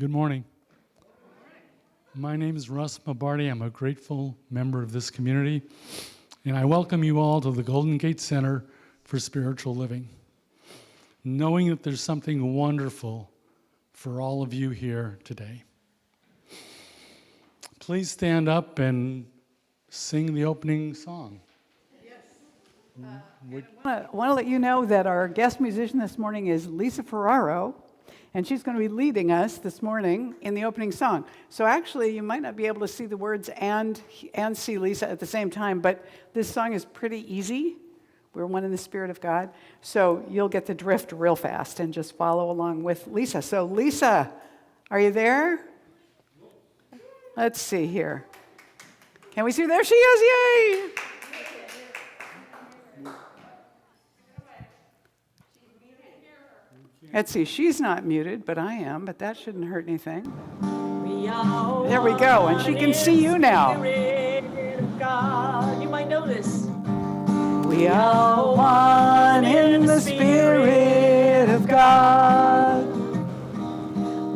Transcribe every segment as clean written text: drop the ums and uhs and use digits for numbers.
Good morning. My name is Russ Mabardi. I'm a grateful member of this community, and I welcome you all to the Golden Gate Center for Spiritual Living, knowing that there's something wonderful for all of you here today. Please stand up and sing the opening song. I want to let you know that our guest musician this morning is Lisa Ferraro, and she's going to be leading us this morning in the opening song. So actually, you might not be able to see the words and see Lisa at the same time, but this song is pretty easy. We're one in the Spirit of God. So you'll get the drift real fast and just follow along with Lisa. So Lisa, are you there? Let's see here. Can we see? There she is, yay! Let's see, she's not muted, but I am, but that shouldn't hurt anything. There we go, and she can see you now. God, you might know this. We are one in the Spirit of God.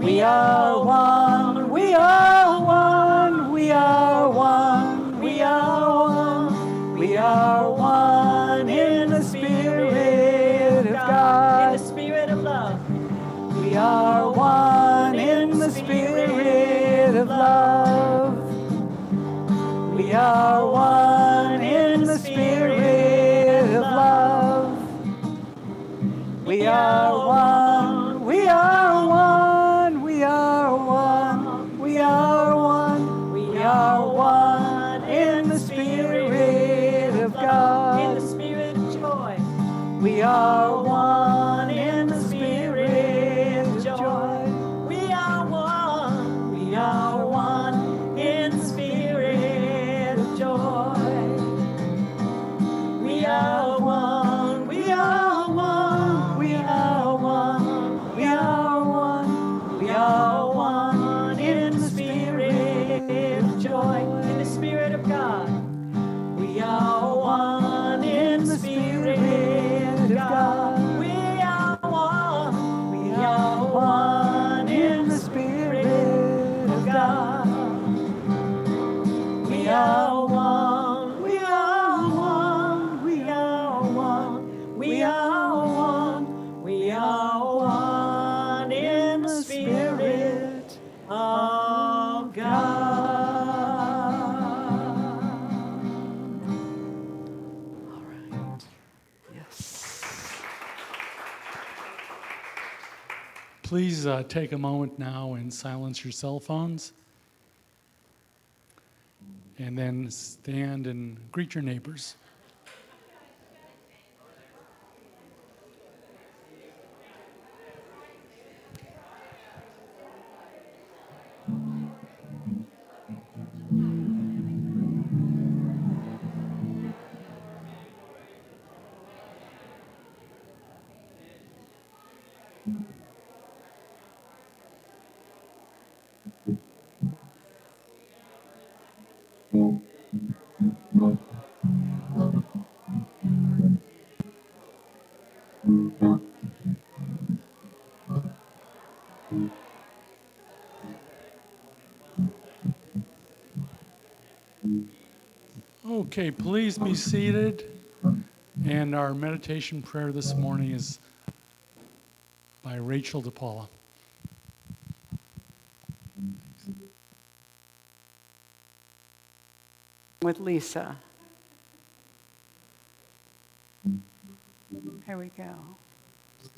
We are one, we are one, we are one, we are one. We are one in the Spirit of God. In the spirit of love. We are one in the Spirit of love. We are one in the Spirit of love. We are one, we are one, we are one, we are one, we are one in the Spirit of God. In the spirit of joy. We are one in the Spirit of joy. We are one. We are one In the spirit of joy. We are one, we are one, we are one, we are one, we are one in the Spirit of joy. In the spirit of God. We are one in the Spirit of God. We are one. We are one in the Spirit of God. We are one, we are one, we are one, we are one, we are one in the Spirit of God. All right. Yes. Please take a moment now and silence your cell phones. And then stand and greet your neighbors. Okay, please be seated. And our meditation prayer this morning is by Rachel DiPaola. With Lisa. Here we go.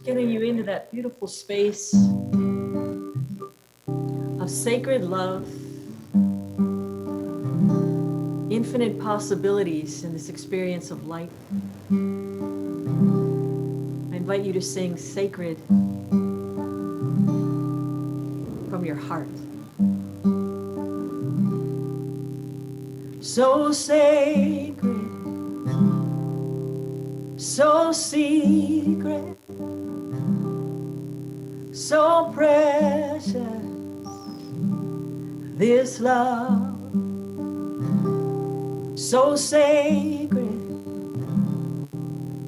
Getting you into that beautiful space of sacred love, infinite possibilities in this experience of light. I invite you to sing sacred from your heart. So sacred, so secret, so precious, this love. So sacred,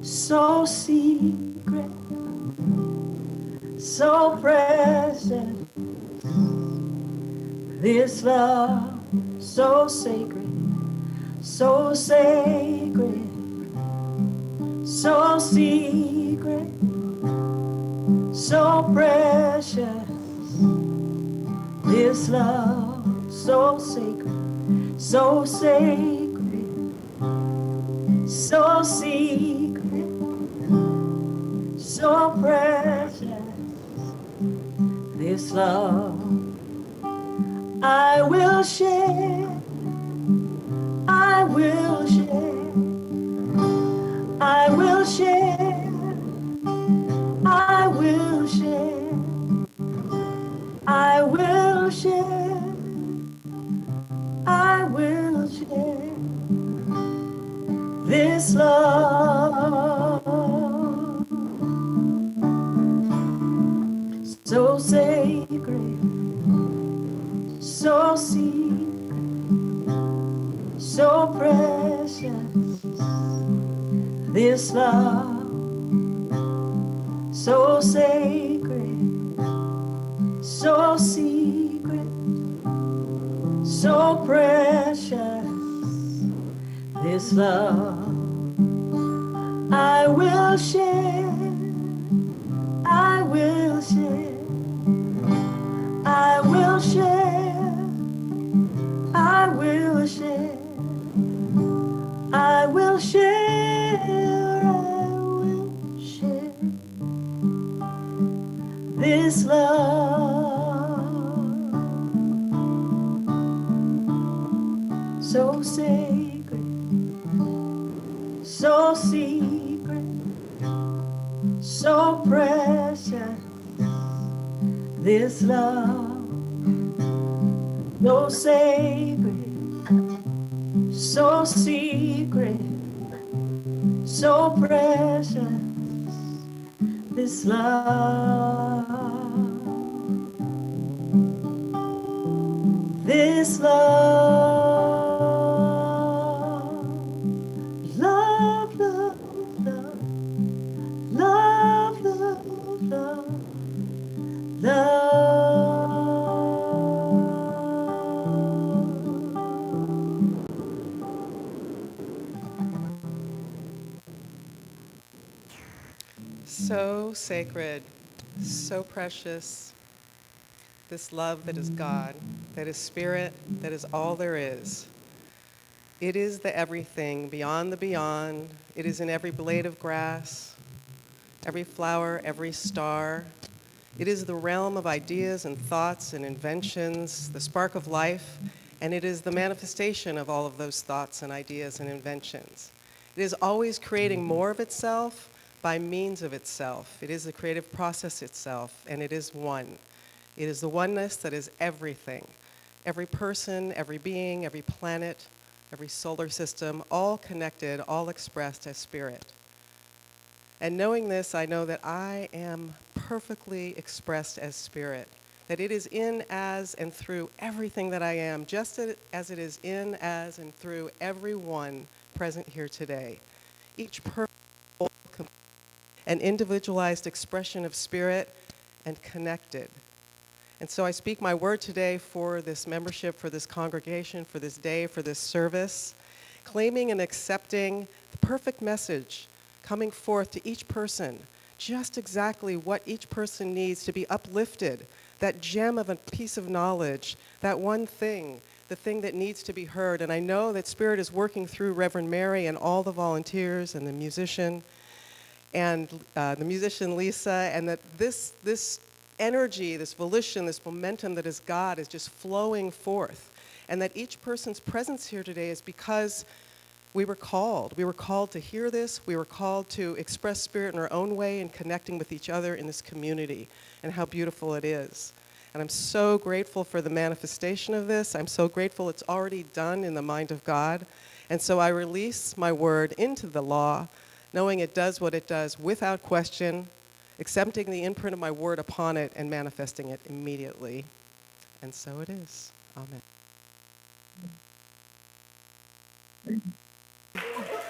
so secret, so precious, This love so sacred, so sacred, so secret, so precious. This love so sacred, so sacred, so secret, so precious. This love I will share, I will share, I will share, I will share, I will share, I will share this love so sacred, so secret, so precious. This love so sacred, so secret, so precious. This love I will share, I will share, I will share, I will share, I will share, I will share this love so sacred, so secret, so precious. This love so sacred, so secret, so precious. This love, this love, love, love, love, love, love, love, love. So sacred, so precious, this love that is God, that is spirit, that is all there is. It is the everything, beyond the beyond. It is in every blade of grass, every flower, every star. It is the realm of ideas and thoughts and inventions, the spark of life, and it is the manifestation of all of those thoughts and ideas and inventions. It is always creating more of itself by means of itself. It is the creative process itself, and it is one. It is the oneness that is everything. Every person, every being, every planet, every solar system, all connected, all expressed as spirit. And knowing this, I know that I am perfectly expressed as spirit, that it is in, as, and through everything that I am, just as it is in, as, and through everyone present here today. Each person, an individualized expression of spirit and connected. And so I speak my word today for this membership, for this congregation, for this day, for this service, claiming and accepting the perfect message coming forth to each person, just exactly what each person needs to be uplifted, that gem of a piece of knowledge, that one thing, the thing that needs to be heard. And I know that Spirit is working through Reverend Mary and all the volunteers and the musician Lisa, and that this energy, this volition, this momentum that is God is just flowing forth. And that each person's presence here today is because we were called. We were called to hear this. We were called to express spirit in our own way and connecting with each other in this community, and how beautiful it is. And I'm so grateful for the manifestation of this. I'm so grateful it's already done in the mind of God. And so I release my word into the law, knowing it does what it does without question, accepting the imprint of my word upon it and manifesting it immediately. And so it is. Amen.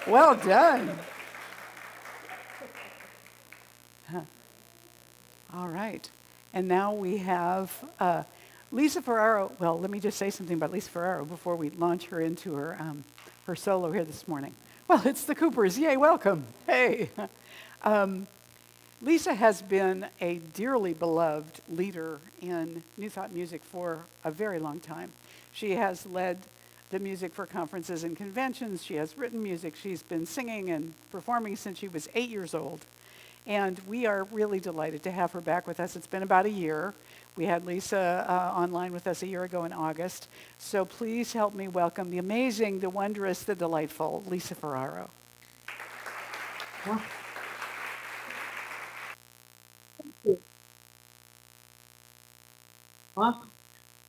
Well done. All right. And now we have Lisa Ferraro, well, let me just say something about Lisa Ferraro before we launch her into her solo here this morning. Well, it's the Coopers. Yay, welcome. Hey. Lisa has been a dearly beloved leader in New Thought music for a very long time. She has led the music for conferences and conventions. She has written music. She's been singing and performing since she was 8 years old. And we are really delighted to have her back with us. It's been about a year. We had Lisa online with us a year ago in August. So please help me welcome the amazing, the wondrous, the delightful Lisa Ferraro. Well, well,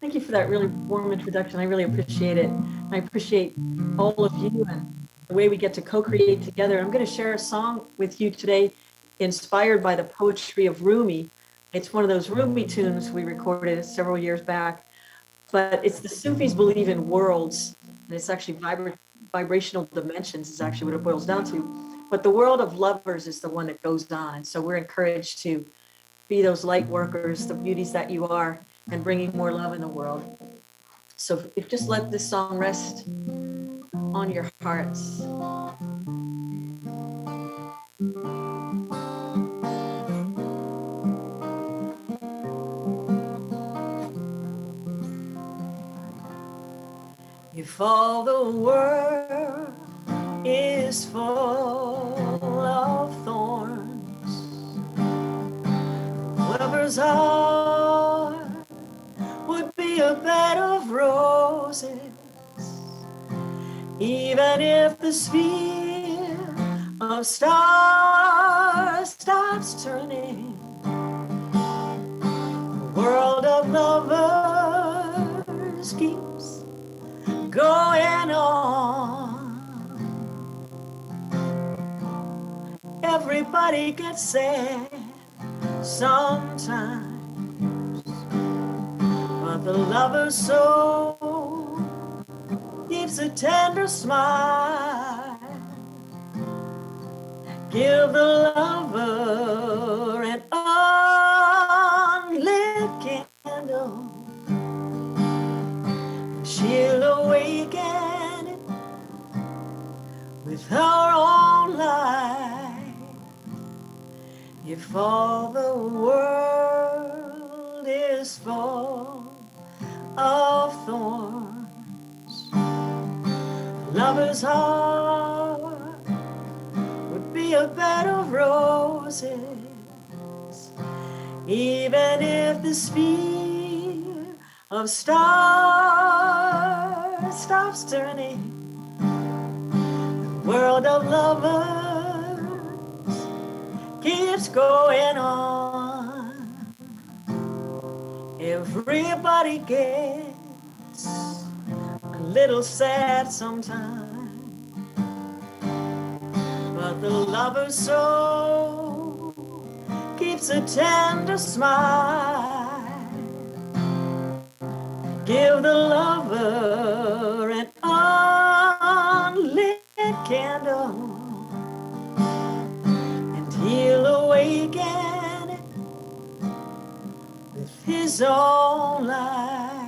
thank you for that really warm introduction. I really appreciate it. I appreciate all of you and the way we get to co-create together. I'm going to share a song with you today inspired by the poetry of Rumi. It's one of those Rumi tunes we recorded several years back, but it's the Sufis believe in worlds, and it's actually vibrational dimensions is actually what it boils down to. But the world of lovers is the one that goes on, and so we're encouraged to be those light workers, the beauties that you are, and bringing more love in the world. So if just let this song rest on your hearts. If all the world is full of thorns, lover's heart would be a bed of roses. Even if the sphere of stars stops turning, the world of lovers keeps going on. Everybody gets sad sometimes, but the lover's soul keeps a tender smile. Give the lover an unlit candle, she'll awaken it with her own light. If all the world is full of thorns, lover's heart would be a bed of roses. Even if the sphere of stars stops turning, the world of lovers keeps going on. Everybody gets a little sad sometimes, but the lover's soul keeps a tender smile. Give the lover an unlit candle, and he'll awaken it with his own light.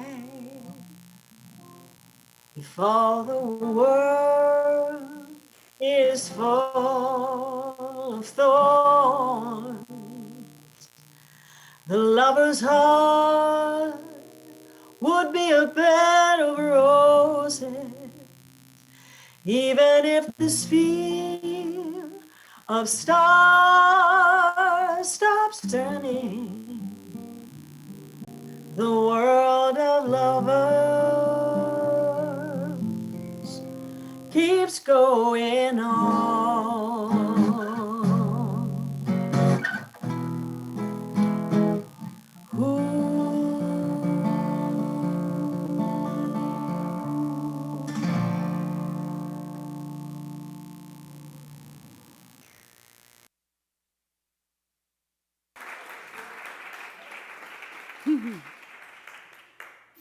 If all the world is full of thorns, the lover's heart would be a bed of roses. Even if the sphere of stars stops turning, the world of lovers keeps going on.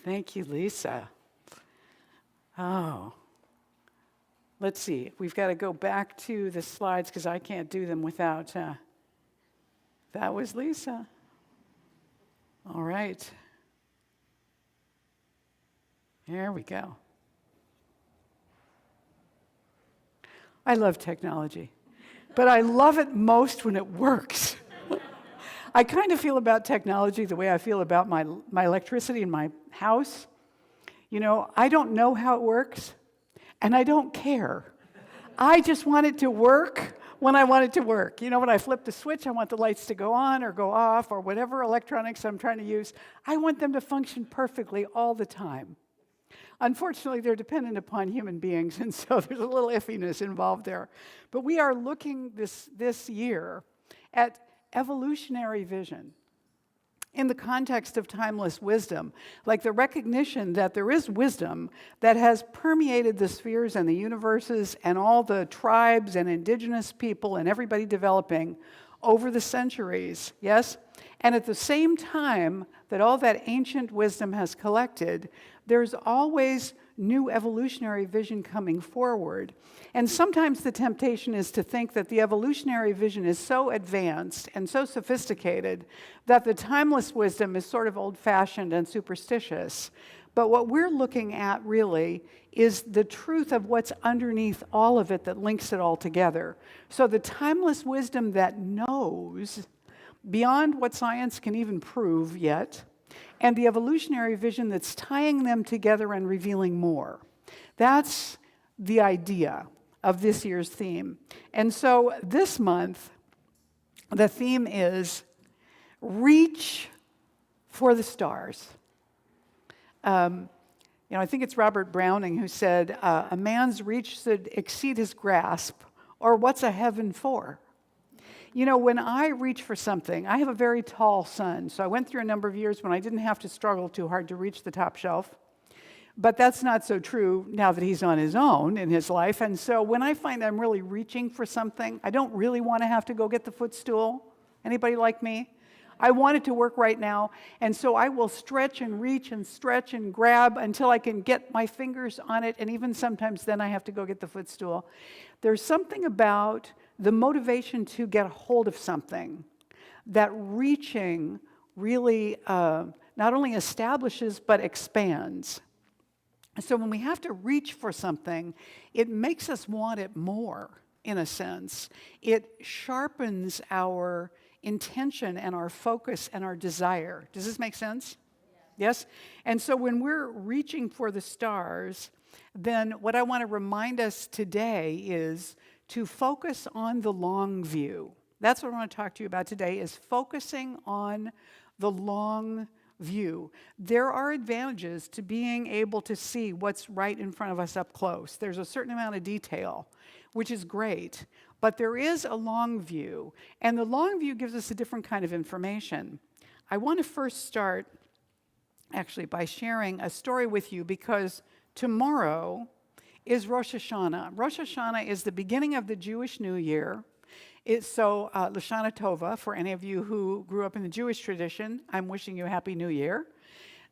Thank you, Lisa. Oh, let's see. We've got to go back to the slides because I can't do them without. That was Lisa. All right. There we go. I love technology, but I love it most when it works. I kind of feel about technology the way I feel about my electricity in my house. You know, I don't know how it works, and I don't care. I just want it to work when I want it to work. You know, when I flip the switch, I want the lights to go on or go off or whatever electronics I'm trying to use. I want them to function perfectly all the time. Unfortunately, they're dependent upon human beings, and so there's a little iffiness involved there. But we are looking this year at evolutionary vision in the context of timeless wisdom, like the recognition that there is wisdom that has permeated the spheres and the universes and all the tribes and indigenous people and everybody developing over the centuries, yes? And at the same time that all that ancient wisdom has collected, there's always new evolutionary vision coming forward. And sometimes the temptation is to think that the evolutionary vision is so advanced and so sophisticated that the timeless wisdom is sort of old-fashioned and superstitious. But what we're looking at really is the truth of what's underneath all of it that links it all together. So the timeless wisdom that knows beyond what science can even prove yet, and the evolutionary vision that's tying them together and revealing more. That's the idea of this year's theme. And so this month, the theme is Reach for the Stars. I think it's Robert Browning who said, a man's reach should exceed his grasp, or what's a heaven for? You know, when I reach for something, I have a very tall son, so I went through a number of years when I didn't have to struggle too hard to reach the top shelf. But that's not so true now that he's on his own in his life. And so when I find I'm really reaching for something, I don't really want to have to go get the footstool. Anybody like me? I want it to work right now. And so I will stretch and reach and stretch and grab until I can get my fingers on it. And even sometimes then I have to go get the footstool. There's something about the motivation to get a hold of something that reaching really not only establishes but expands. So when we have to reach for something, it makes us want it more, in a sense. It sharpens our intention and our focus and our desire. Does this make sense? Yes? And so when we're reaching for the stars, then what I want to remind us today is to focus on the long view. That's what I want to talk to you about today, is focusing on the long view. There are advantages to being able to see what's right in front of us up close. There's a certain amount of detail, which is great, but there is a long view, and the long view gives us a different kind of information. I want to first start, actually, by sharing a story with you, because tomorrow is Rosh Hashanah. Rosh Hashanah is the beginning of the Jewish New Year. L'Shana Tova, for any of you who grew up in the Jewish tradition, I'm wishing you a Happy New Year.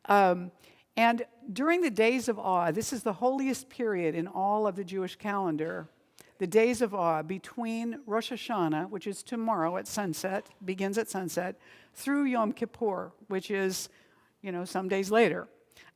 And during the days of awe, this is the holiest period in all of the Jewish calendar, the days of awe between Rosh Hashanah, which is tomorrow at sunset, begins at sunset, through Yom Kippur, which is, some days later.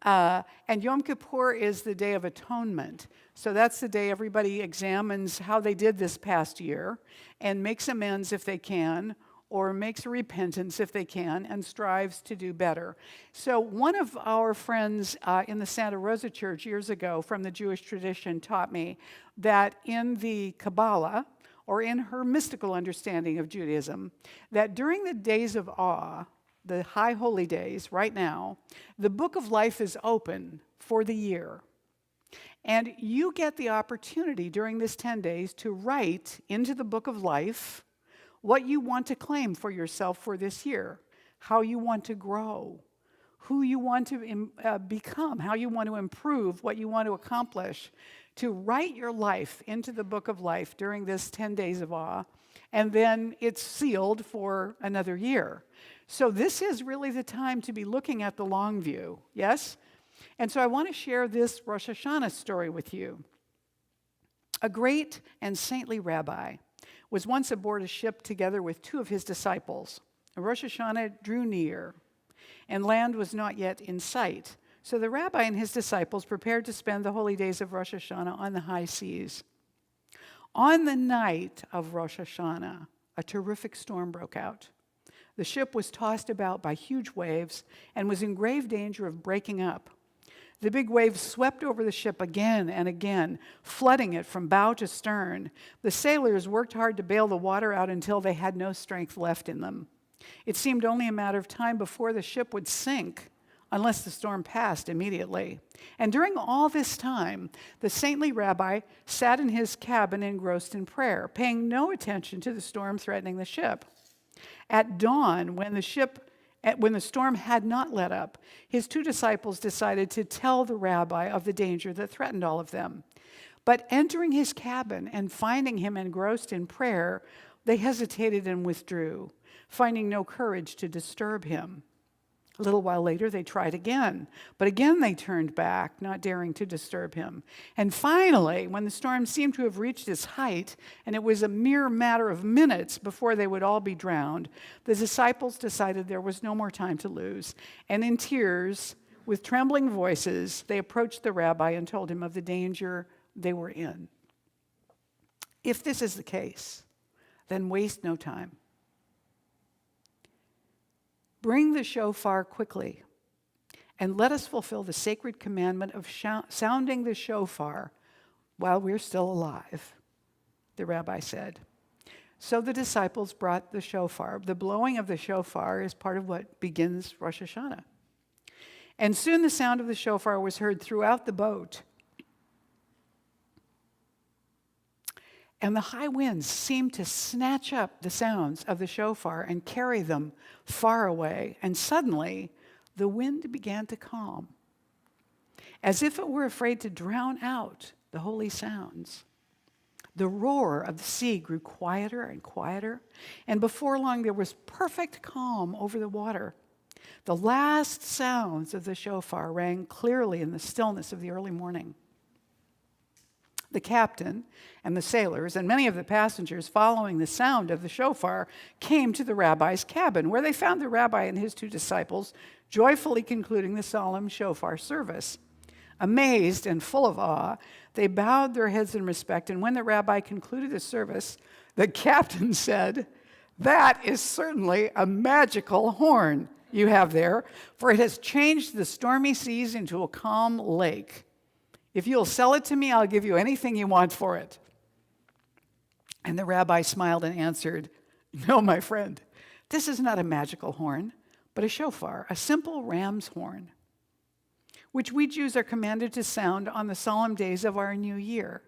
And Yom Kippur is the Day of Atonement. So that's the day everybody examines how they did this past year and makes amends if they can, or makes a repentance if they can, and strives to do better. So one of our friends in the Santa Rosa Church years ago from the Jewish tradition taught me that in the Kabbalah, or in her mystical understanding of Judaism, that during the days of awe, the high holy days, right now, the book of life is open for the year. And you get the opportunity during this 10 days to write into the book of life what you want to claim for yourself for this year, how you want to grow, who you want to become, how you want to improve, what you want to accomplish, to write your life into the book of life during this 10 days of awe, and then it's sealed for another year. So this is really the time to be looking at the long view, yes? And so I want to share this Rosh Hashanah story with you. A great and saintly rabbi was once aboard a ship together with two of his disciples. Rosh Hashanah drew near, and land was not yet in sight. So the rabbi and his disciples prepared to spend the holy days of Rosh Hashanah on the high seas. On the night of Rosh Hashanah, a terrific storm broke out. The ship was tossed about by huge waves and was in grave danger of breaking up. The big waves swept over the ship again and again, flooding it from bow to stern. The sailors worked hard to bail the water out until they had no strength left in them. It seemed only a matter of time before the ship would sink, unless the storm passed immediately. And during all this time, the saintly rabbi sat in his cabin engrossed in prayer, paying no attention to the storm threatening the ship. At dawn, when the storm had not let up, his 2 disciples decided to tell the rabbi of the danger that threatened all of them. But entering his cabin and finding him engrossed in prayer, they hesitated and withdrew, finding no courage to disturb him. A little while later, they tried again, but again they turned back, not daring to disturb him. And finally, when the storm seemed to have reached its height, and it was a mere matter of minutes before they would all be drowned, the disciples decided there was no more time to lose. And in tears, with trembling voices, they approached the rabbi and told him of the danger they were in. If this is the case, then waste no time. Bring the shofar quickly, and let us fulfill the sacred commandment of sounding the shofar while we're still alive, the rabbi said. So the disciples brought the shofar. The blowing of the shofar is part of what begins Rosh Hashanah. And soon the sound of the shofar was heard throughout the boat. And the high winds seemed to snatch up the sounds of the shofar and carry them far away. And suddenly, the wind began to calm, as if it were afraid to drown out the holy sounds. The roar of the sea grew quieter and quieter, and before long there was perfect calm over the water. The last sounds of the shofar rang clearly in the stillness of the early morning. The captain and the sailors and many of the passengers, following the sound of the shofar, came to the rabbi's cabin, where they found the rabbi and his 2 disciples joyfully concluding the solemn shofar service. Amazed and full of awe, they bowed their heads in respect, and when the rabbi concluded the service, the captain said, "That is certainly a magical horn you have there, for it has changed the stormy seas into a calm lake. If you'll sell it to me, I'll give you anything you want for it." And the rabbi smiled and answered, "No, my friend, this is not a magical horn, but a shofar, a simple ram's horn, which we Jews are commanded to sound on the solemn days of our new year.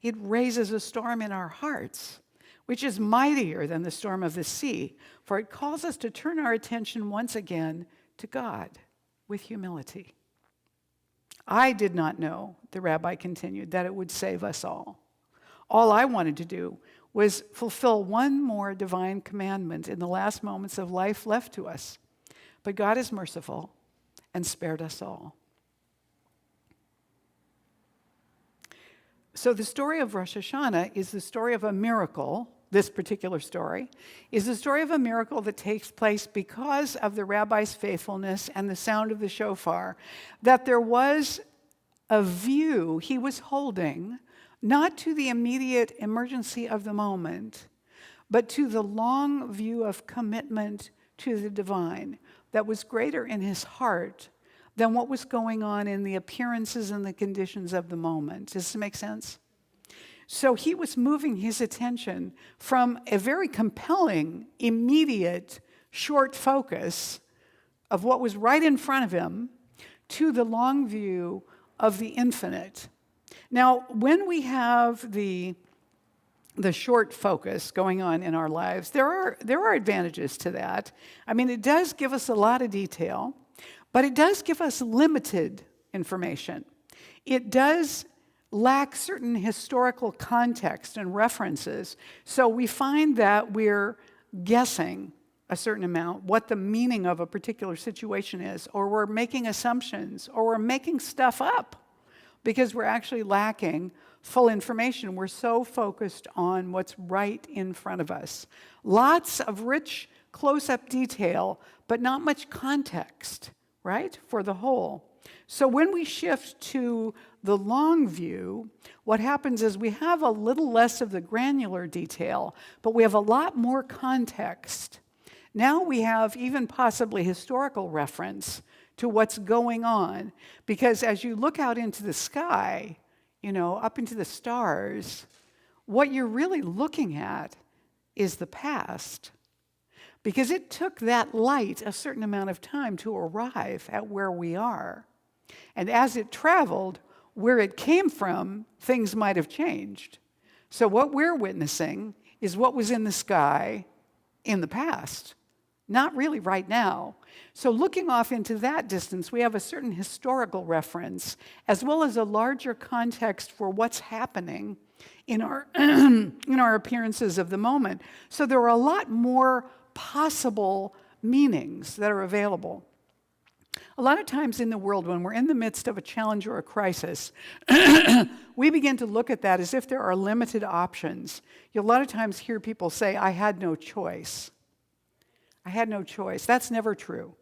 It raises a storm in our hearts, which is mightier than the storm of the sea, for it calls us to turn our attention once again to God with humility." I did not know, the rabbi continued, that it would save us all. All I wanted to do was fulfill one more divine commandment in the last moments of life left to us. But God is merciful and spared us all. So the story of Rosh Hashanah is the story of a miracle. This particular story is the story of a miracle that takes place because of the rabbi's faithfulness and the sound of the shofar, that there was a view he was holding, not to the immediate emergency of the moment, but to the long view of commitment to the divine that was greater in his heart than what was going on in the appearances and the conditions of the moment. Does this make sense? So he was moving his attention from a very compelling, immediate, short focus of what was right in front of him to the long view of the infinite. Now, when we have the short focus going on in our lives, there are advantages to that. I mean, it does give us a lot of detail, but it does give us limited information. It does lack certain historical context and references. So we find that we're guessing a certain amount what the meaning of a particular situation is, or we're making assumptions, or we're making stuff up because we're actually lacking full information. We're so focused on what's right in front of us. Lots of rich close-up detail, but not much context, right, for the whole. So when we shift to the long view, what happens is we have a little less of the granular detail, but we have a lot more context. Now we have even possibly historical reference to what's going on, because as you look out into the sky, up into the stars, what you're really looking at is the past. Because it took that light a certain amount of time to arrive at where we are. And as it traveled, where it came from, things might have changed. So what we're witnessing is what was in the sky in the past, not really right now. So looking off into that distance, we have a certain historical reference, as well as a larger context for what's happening in our, in our appearances of the moment. So there are a lot more possible meanings that are available. A lot of times in the world, when we're in the midst of a challenge or a crisis, we begin to look at that as if there are limited options. You'll a lot of times hear people say, I had no choice. I had no choice. That's never true.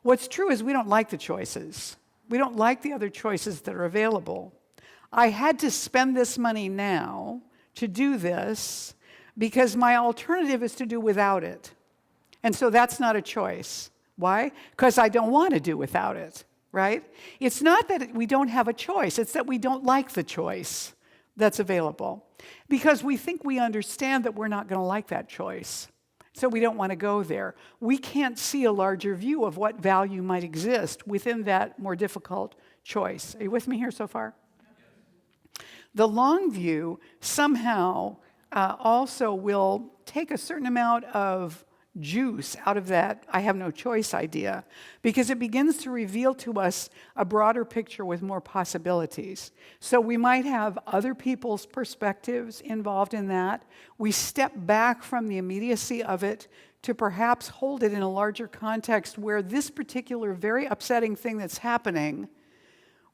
What's true is we don't like the choices. We don't like the other choices that are available. I had to spend this money now to do this because my alternative is to do without it. And so that's not a choice. Why? Because I don't want to do without it, right? It's not that we don't have a choice. It's that we don't like the choice that's available because we think we understand that we're not going to like that choice. So we don't want to go there. We can't see a larger view of what value might exist within that more difficult choice. Are you with me here so far? The long view somehow also will take a certain amount of juice out of that I have no choice idea, because it begins to reveal to us a broader picture with more possibilities. So we might have other people's perspectives involved in that. We step back from the immediacy of it to perhaps hold it in a larger context where this particular very upsetting thing that's happening,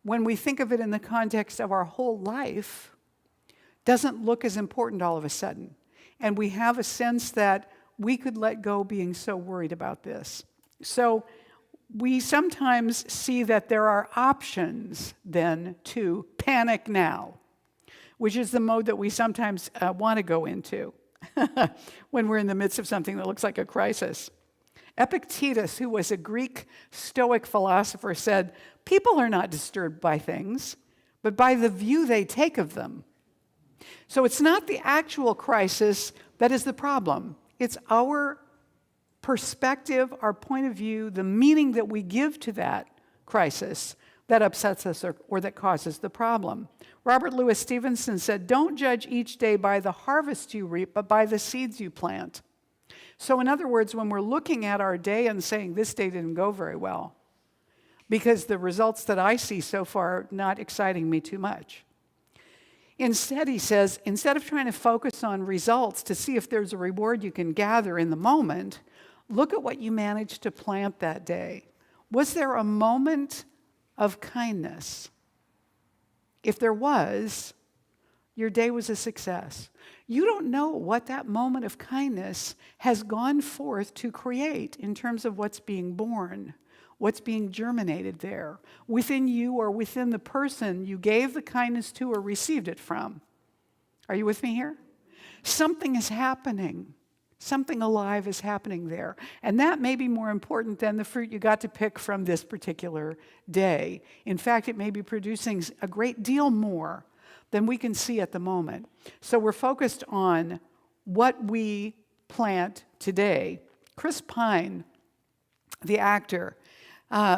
when we think of it in the context of our whole life, doesn't look as important all of a sudden. And we have a sense that we could let go being so worried about this. So we sometimes see that there are options then to panic now, which is the mode that we sometimes want to go into when we're in the midst of something that looks like a crisis. Epictetus, who was a Greek Stoic philosopher, said, people are not disturbed by things, but by the view they take of them. So it's not the actual crisis that is the problem. It's our perspective, our point of view, the meaning that we give to that crisis that upsets us or that causes the problem. Robert Louis Stevenson said, don't judge each day by the harvest you reap, but by the seeds you plant. So in other words, when we're looking at our day and saying, this day didn't go very well, because the results that I see so far are not exciting me too much. Instead, he says, instead of trying to focus on results to see if there's a reward you can gather in the moment, look at what you managed to plant that day. Was there a moment of kindness? If there was, your day was a success. You don't know what that moment of kindness has gone forth to create in terms of what's being born, what's being germinated there, within you or within the person you gave the kindness to or received it from. Are you with me here? Something is happening. Something alive is happening there. And that may be more important than the fruit you got to pick from this particular day. In fact, it may be producing a great deal more than we can see at the moment. So we're focused on what we plant today. Chris Pine, the actor,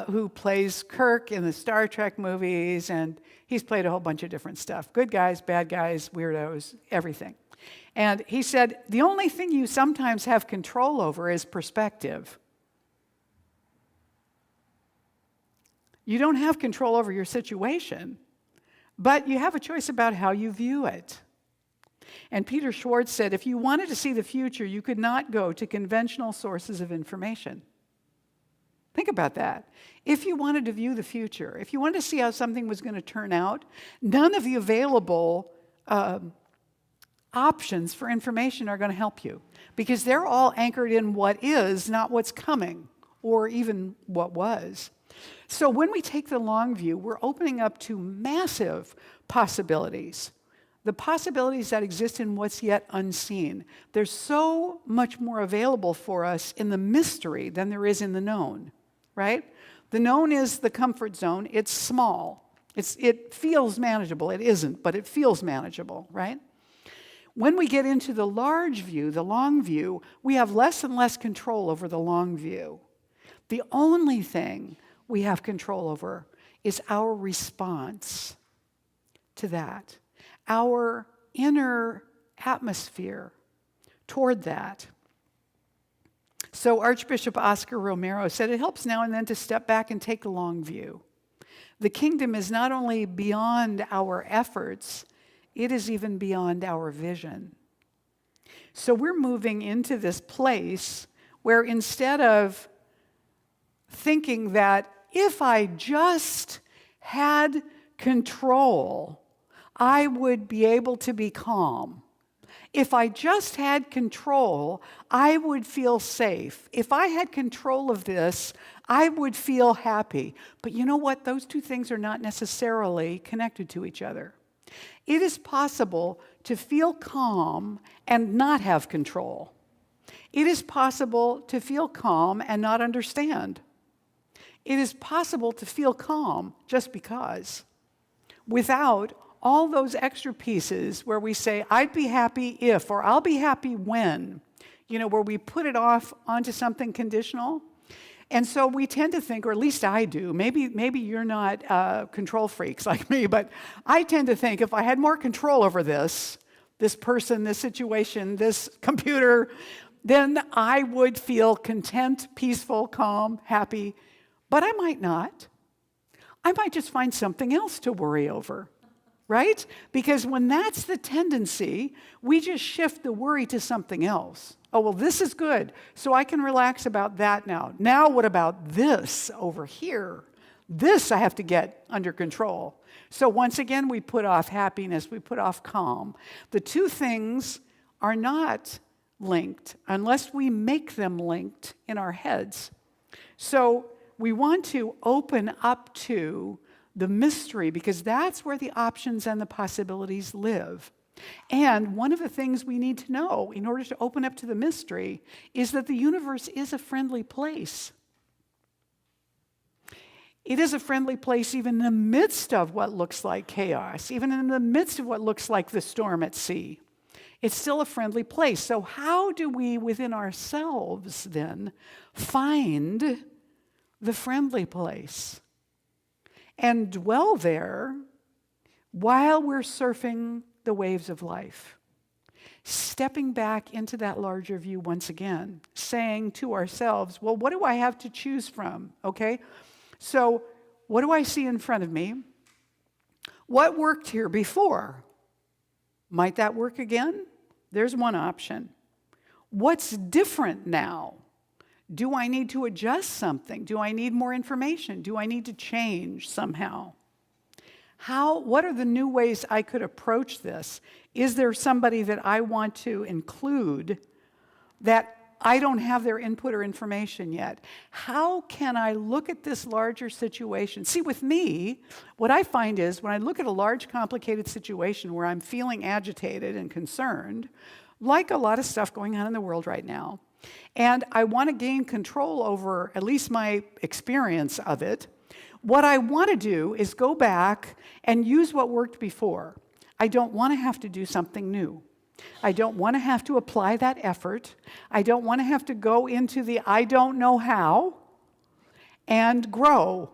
who plays Kirk in the Star Trek movies, and he's played a whole bunch of different stuff. Good guys, bad guys, weirdos, everything. And he said, the only thing you sometimes have control over is perspective. You don't have control over your situation, but you have a choice about how you view it. And Peter Schwartz said, if you wanted to see the future, you could not go to conventional sources of information. Think about that. If you wanted to view the future, if you wanted to see how something was going to turn out, none of the available options for information are going to help you, because they're all anchored in what is, not what's coming, or even what was. So when we take the long view, we're opening up to massive possibilities. The possibilities that exist in what's yet unseen. There's so much more available for us in the mystery than there is in the known, right? The known is the comfort zone. It's small. It feels manageable. It isn't, but it feels manageable, right? When we get into the large view, the long view, we have less and less control over the long view. The only thing we have control over is our response to that, our inner atmosphere toward that. So Archbishop Oscar Romero said, it helps now and then to step back and take the long view. The kingdom is not only beyond our efforts, it is even beyond our vision. So we're moving into this place where instead of thinking that if I just had control, I would be able to be calm. If I just had control, I would feel safe. If I had control of this, I would feel happy. But you know what? Those two things are not necessarily connected to each other. It is possible to feel calm and not have control. It is possible to feel calm and not understand. It is possible to feel calm just because, without all those extra pieces where we say, I'd be happy if, or I'll be happy when, where we put it off onto something conditional. And so we tend to think, or at least I do, maybe you're not control freaks like me, but I tend to think if I had more control over this person, this situation, this computer, then I would feel content, peaceful, calm, happy. But I might not. I might just find something else to worry over. Right? Because when that's the tendency, we just shift the worry to something else. Oh, well, this is good, so I can relax about that now. Now what about this over here? This I have to get under control. So once again, we put off happiness, we put off calm. The two things are not linked unless we make them linked in our heads. So we want to open up to the mystery, because that's where the options and the possibilities live. And one of the things we need to know in order to open up to the mystery is that the universe is a friendly place. It is a friendly place even in the midst of what looks like chaos, even in the midst of what looks like the storm at sea. It's still a friendly place. So how do we within ourselves then find the friendly place and dwell there while we're surfing the waves of life? Stepping back into that larger view once again, saying to ourselves, well, what do I have to choose from? Okay, so what do I see in front of me? What worked here before? Might that work again? There's one option. What's different now? Do I need to adjust something? Do I need more information? Do I need to change somehow? What are the new ways I could approach this? Is there somebody that I want to include that I don't have their input or information yet? How can I look at this larger situation? See, with me, what I find is when I look at a large, complicated situation where I'm feeling agitated and concerned, like a lot of stuff going on in the world right now, and I want to gain control over at least my experience of it, what I want to do is go back and use what worked before. I don't want to have to do something new. I don't want to have to apply that effort. I don't want to have to go into the I don't know how and grow.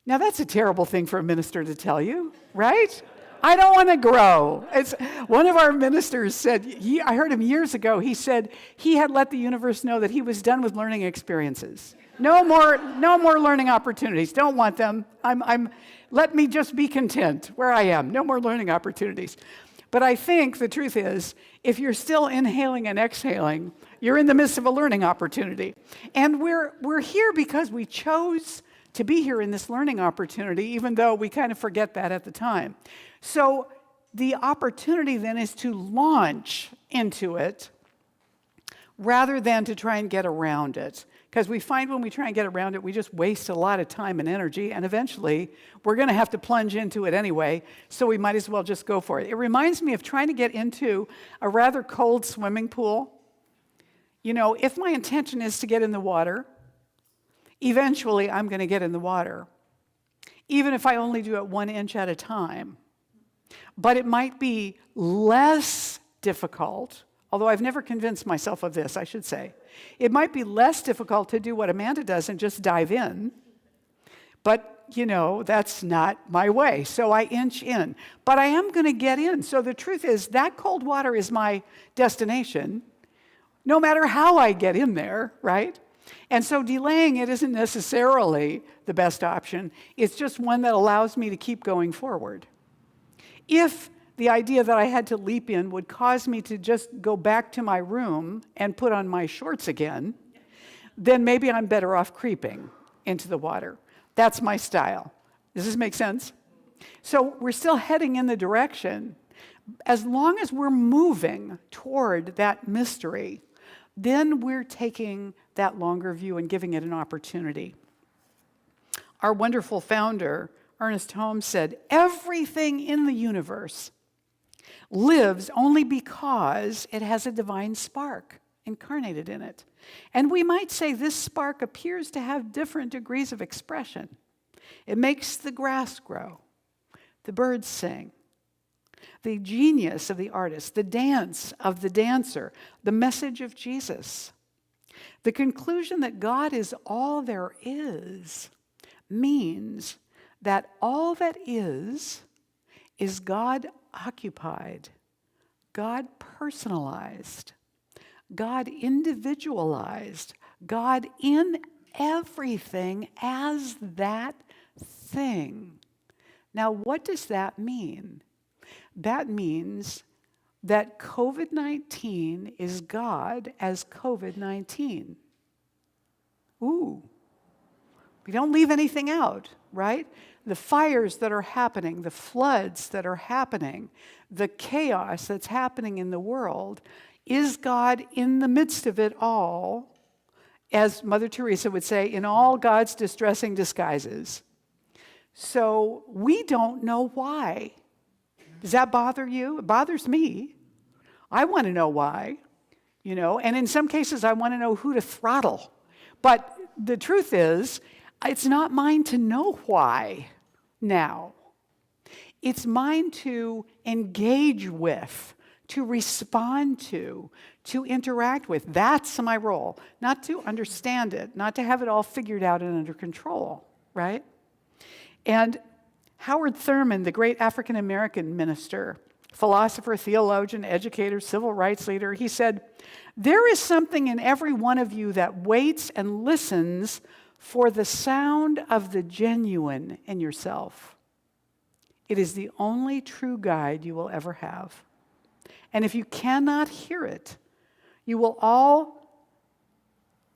Now, that's a terrible thing for a minister to tell you, right? I don't want to grow. It's one of our ministers said, I heard him years ago, he said he had let the universe know that he was done with learning experiences. No more learning opportunities. Don't want them. Let me just be content where I am. No more learning opportunities. But I think the truth is, if you're still inhaling and exhaling, you're in the midst of a learning opportunity. And we're here because we chose to be here in this learning opportunity, even though we kind of forget that at the time. So the opportunity then is to launch into it rather than to try and get around it. Because we find when we try and get around it, we just waste a lot of time and energy, and eventually we're going to have to plunge into it anyway, so we might as well just go for it. It reminds me of trying to get into a rather cold swimming pool. You know, if my intention is to get in the water, eventually I'm going to get in the water, even if I only do it 1 inch at a time. But it might be less difficult, although I've never convinced myself of this, I should say. It might be less difficult to do what Amanda does and just dive in. But, you know, that's not my way. So I inch in. But I am going to get in. So the truth is that cold water is my destination, no matter how I get in there, right? And so delaying it isn't necessarily the best option. It's just one that allows me to keep going forward. If the idea that I had to leap in would cause me to just go back to my room and put on my shorts again, then maybe I'm better off creeping into the water. That's my style. Does this make sense? So we're still heading in the direction. As long as we're moving toward that mystery, then we're taking that longer view and giving it an opportunity. Our wonderful founder, Ernest Holmes, said, "Everything in the universe lives only because it has a divine spark incarnated in it." And we might say this spark appears to have different degrees of expression. It makes the grass grow, the birds sing, the genius of the artist, the dance of the dancer, the message of Jesus. The conclusion that God is all there is means that all that is God occupied, God personalized, God individualized, God in everything as that thing. Now, what does that mean? That means that COVID-19 is God as COVID-19. Ooh. We don't leave anything out, right? The fires that are happening, the floods that are happening, the chaos that's happening in the world, is God in the midst of it all, as Mother Teresa would say, in all God's distressing disguises. So we don't know why. Does that bother you? It bothers me. I want to know why, you know, and in some cases I want to know who to throttle. But the truth is, it's not mine to know why now. It's mine to engage with, to respond to interact with. That's my role. Not to understand it, not to have it all figured out and under control, right? And Howard Thurman, the great African-American minister, philosopher, theologian, educator, civil rights leader, he said, "There is something in every one of you that waits and listens for the sound of the genuine in yourself. It is the only true guide you will ever have. And if you cannot hear it, you will all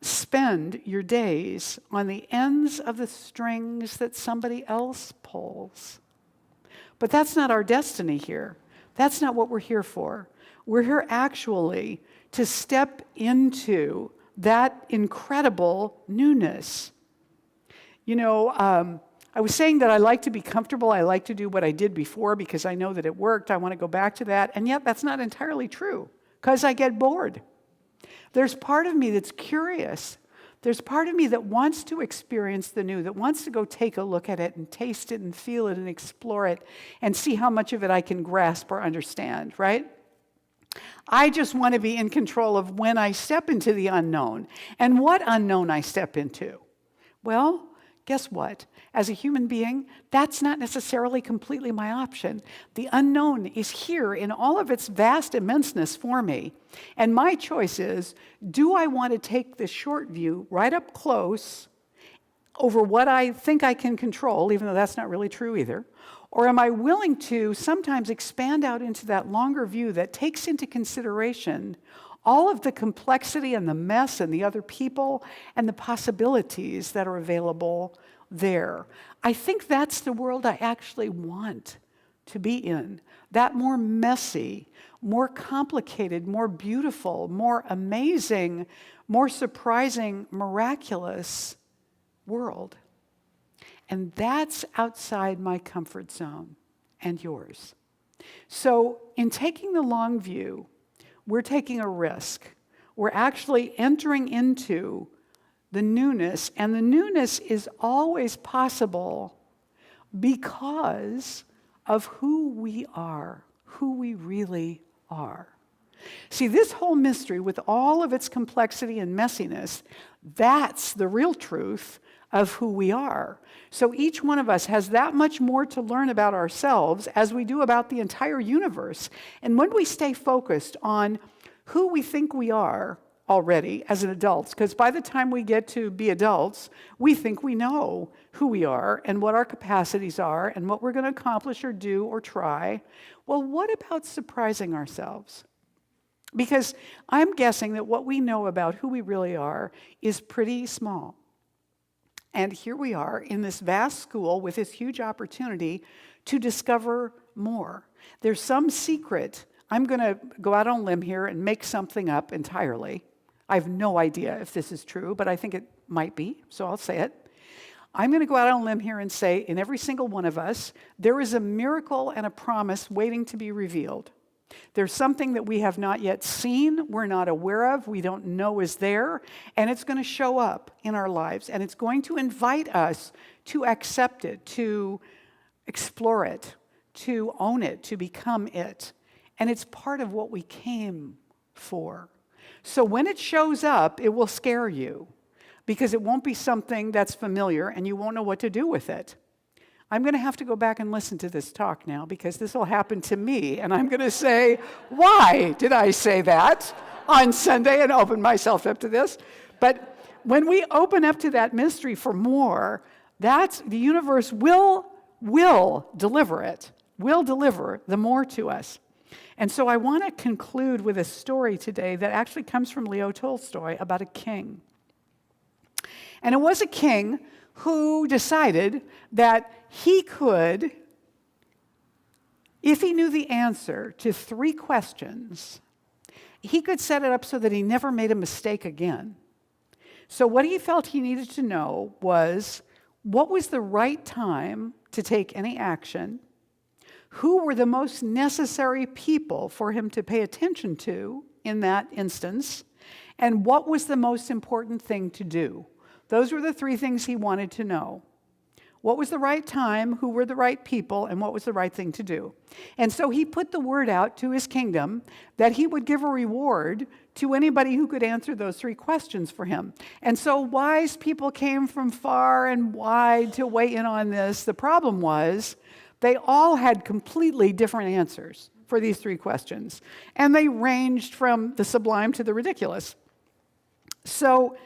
spend your days on the ends of the strings that somebody else pulls." But that's not our destiny here. That's not what we're here for. We're here actually to step into that incredible newness. You know, I was saying that I like to be comfortable. I like to do what I did before because I know that it worked. I want to go back to that. And yet that's not entirely true because I get bored. There's part of me that's curious. There's part of me that wants to experience the new, that wants to go take a look at it and taste it and feel it and explore it and see how much of it I can grasp or understand, right? I just want to be in control of when I step into the unknown and what unknown I step into. Well, guess what? As a human being, that's not necessarily completely my option. The unknown is here in all of its vast immenseness for me. And my choice is, do I want to take the short view right up close over what I think I can control, even though that's not really true either? Or am I willing to sometimes expand out into that longer view that takes into consideration all of the complexity and the mess and the other people and the possibilities that are available there? I think that's the world I actually want to be in. that more messy, more complicated, more beautiful, more amazing, more surprising, miraculous world. And that's outside my comfort zone and yours. So in taking the long view, we're taking a risk. We're actually entering into the newness, and the newness is always possible because of who we are, who we really are. See, this whole mystery, with all of its complexity and messiness, that's the real truth of who we are. So each one of us has that much more to learn about ourselves as we do about the entire universe. And when we stay focused on who we think we are already as an adults, because by the time we get to be adults, we think we know who we are and what our capacities are and what we're going to accomplish or do or try. Well, what about surprising ourselves? Because I'm guessing that what we know about who we really are is pretty small. And here we are in this vast school with this huge opportunity to discover more. There's some secret. I'm going to go out on a limb here and make something up entirely. I have no idea if this is true, but I think it might be, so I'll say it. I'm going to go out on a limb here and say, in every single one of us, there is a miracle and a promise waiting to be revealed. There's something that we have not yet seen, we're not aware of, we don't know is there, and it's going to show up in our lives, and it's going to invite us to accept it, to explore it, to own it, to become it. And it's part of what we came for. So when it shows up, it will scare you because it won't be something that's familiar and you won't know what to do with it. I'm going to have to go back and listen to this talk now because this will happen to me. And I'm going to say, why did I say that on Sunday and open myself up to this? But when we open up to that mystery for more, that's the universe will deliver it, will deliver the more to us. And so I want to conclude with a story today that actually comes from Leo Tolstoy about a king. And it was a king who decided that he could, if he knew the answer to 3 questions, he could set it up so that he never made a mistake again. So what he felt he needed to know was, what was the right time to take any action? Who were the most necessary people for him to pay attention to in that instance? And what was the most important thing to do? Those were the 3 things he wanted to know. What was the right time, who were the right people, and what was the right thing to do? And so he put the word out to his kingdom that he would give a reward to anybody who could answer those 3 questions for him. And so wise people came from far and wide to weigh in on this. The problem was they all had completely different answers for these 3 questions. And they ranged from the sublime to the ridiculous. So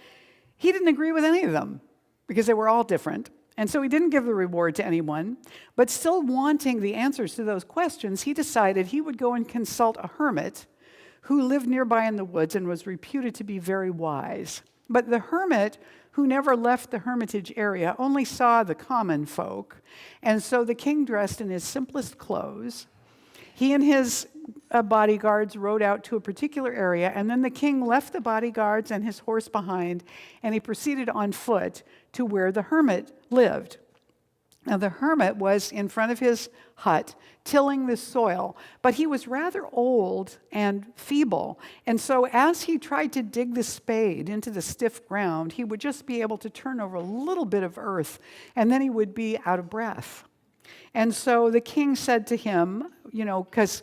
he didn't agree with any of them because they were all different. And so he didn't give the reward to anyone, but still wanting the answers to those questions, he decided he would go and consult a hermit who lived nearby in the woods and was reputed to be very wise. But the hermit, who never left the hermitage area, only saw the common folk. And so the king, dressed in his simplest clothes, he and his bodyguards rode out to a particular area, and then the king left the bodyguards and his horse behind, and he proceeded on foot to where the hermit lived. Now, the hermit was in front of his hut, tilling the soil, but he was rather old and feeble, and so as he tried to dig the spade into the stiff ground, he would just be able to turn over a little bit of earth, and then he would be out of breath. And so the king said to him, because,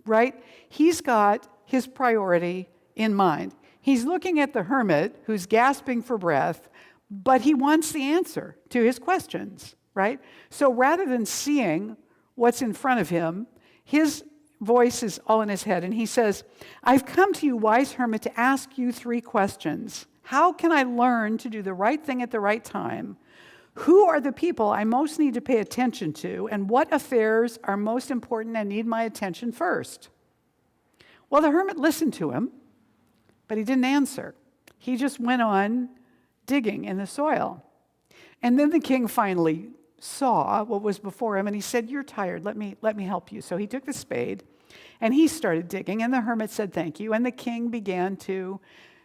right, he's got his priority in mind. He's looking at the hermit who's gasping for breath, but he wants the answer to his questions, right? So rather than seeing what's in front of him, his voice is all in his head, and he says, I've come to you, wise hermit, to ask you 3 questions. How can I learn to do the right thing at the right time? Who are the people I most need to pay attention to, and what affairs are most important and need my attention first? Well, the hermit listened to him, but he didn't answer. He just went on digging in the soil. And then the king finally saw what was before him, and he said, "You're tired. Let me help you." So he took the spade, and he started digging, and the hermit said, "Thank you." And the king began to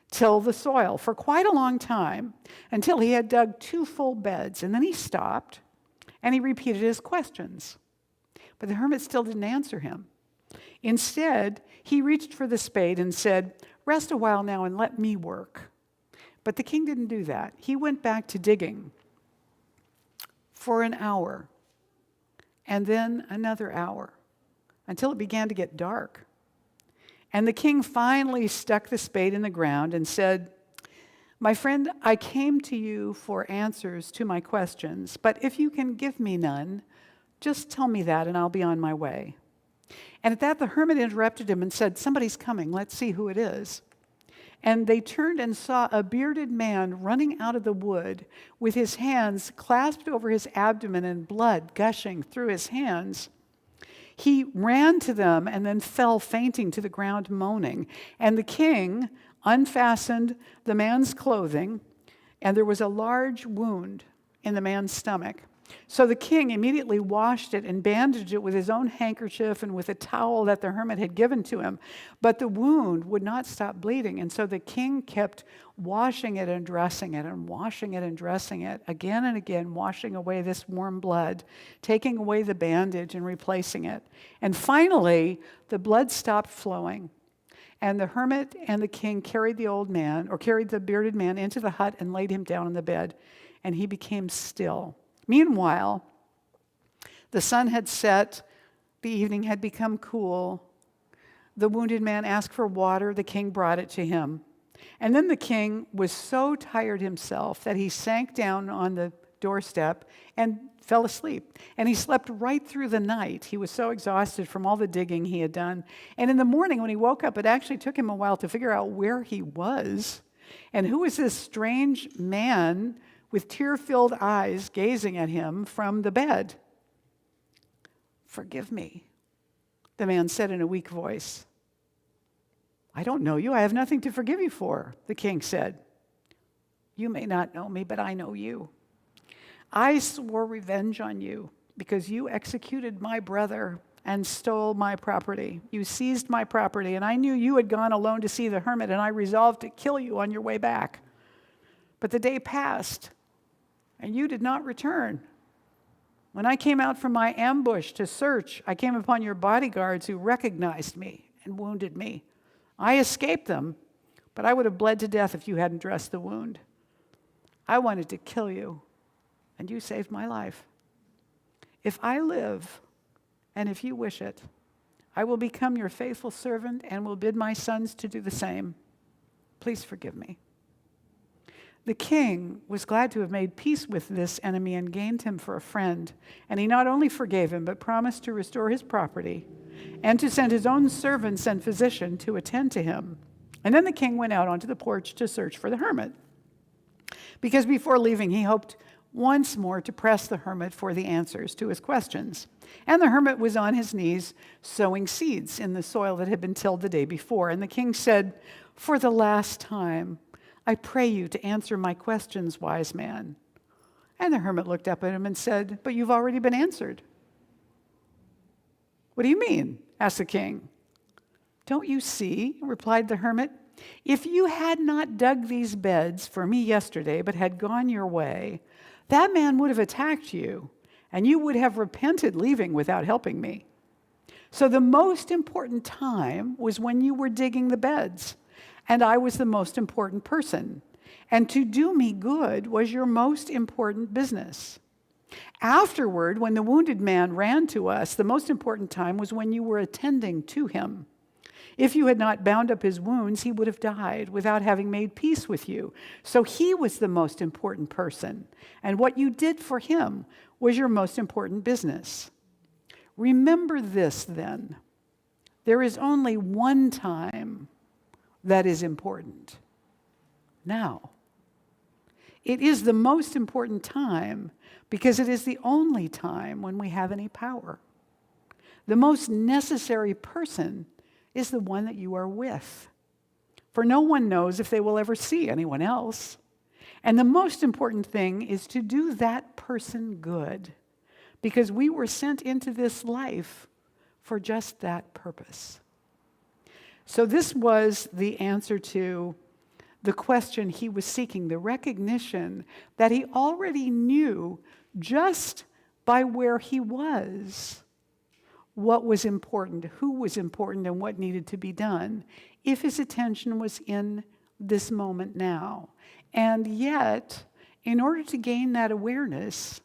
till the soil for quite a long time until he had dug 2 full beds. And then he stopped, and he repeated his questions. But the hermit still didn't answer him. Instead, he reached for the spade and said, "Rest a while now and let me work." But the king didn't do that. He went back to digging for an hour, and then another hour, until it began to get dark. And the king finally stuck the spade in the ground and said, "My friend, I came to you for answers to my questions, but if you can give me none, just tell me that and I'll be on my way." And at that, the hermit interrupted him and said, "Somebody's coming. Let's see who it is." And they turned and saw a bearded man running out of the wood with his hands clasped over his abdomen and blood gushing through his hands. He ran to them and then fell fainting to the ground, moaning. And the king unfastened the man's clothing, and there was a large wound in the man's stomach. So the king immediately washed it and bandaged it with his own handkerchief and with a towel that the hermit had given to him. But the wound would not stop bleeding, and so the king kept washing it and dressing it and washing it and dressing it, again and again, washing away this warm blood, taking away the bandage and replacing it. And finally, the blood stopped flowing. And the hermit and the king carried the bearded man into the hut and laid him down on the bed, and he became still. Meanwhile, the sun had set, the evening had become cool. The wounded man asked for water, the king brought it to him. And then the king was so tired himself that he sank down on the doorstep and fell asleep. And he slept right through the night. He was so exhausted from all the digging he had done. And in the morning when he woke up, it actually took him a while to figure out where he was and who was this strange man with tear-filled eyes gazing at him from the bed. "Forgive me," the man said in a weak voice. "I don't know you. I have nothing to forgive you for," the king said. "You may not know me, but I know you. I swore revenge on you because you executed my brother and stole my property. You seized my property, and I knew you had gone alone to see the hermit, and I resolved to kill you on your way back. But the day passed, and you did not return. When I came out from my ambush to search, I came upon your bodyguards who recognized me and wounded me. I escaped them, but I would have bled to death if you hadn't dressed the wound. I wanted to kill you, and you saved my life. If I live, and if you wish it, I will become your faithful servant and will bid my sons to do the same. Please forgive me." The king was glad to have made peace with this enemy and gained him for a friend. And he not only forgave him, but promised to restore his property and to send his own servants and physician to attend to him. And then the king went out onto the porch to search for the hermit, because before leaving, he hoped once more to press the hermit for the answers to his questions. And the hermit was on his knees sowing seeds in the soil that had been tilled the day before. And the king said, "For the last time, I pray you to answer my questions, wise man." And the hermit looked up at him and said, "But you've already been answered." "What do you mean?" asked the king. "Don't you see?" replied the hermit. "If you had not dug these beds for me yesterday, but had gone your way, that man would have attacked you, and you would have repented leaving without helping me. So the most important time was when you were digging the beds, and I was the most important person. And to do me good was your most important business. Afterward, when the wounded man ran to us, the most important time was when you were attending to him. If you had not bound up his wounds, he would have died without having made peace with you. So he was the most important person, and what you did for him was your most important business. Remember this, then. There is only one time that is important. Now. It is the most important time because it is the only time when we have any power. The most necessary person is the one that you are with. For no one knows if they will ever see anyone else. And the most important thing is to do that person good because we were sent into this life for just that purpose. So this was the answer to the question he was seeking, the recognition that he already knew just by where he was what was important, who was important, and what needed to be done, if his attention was in this moment now. And yet, in order to gain that awareness,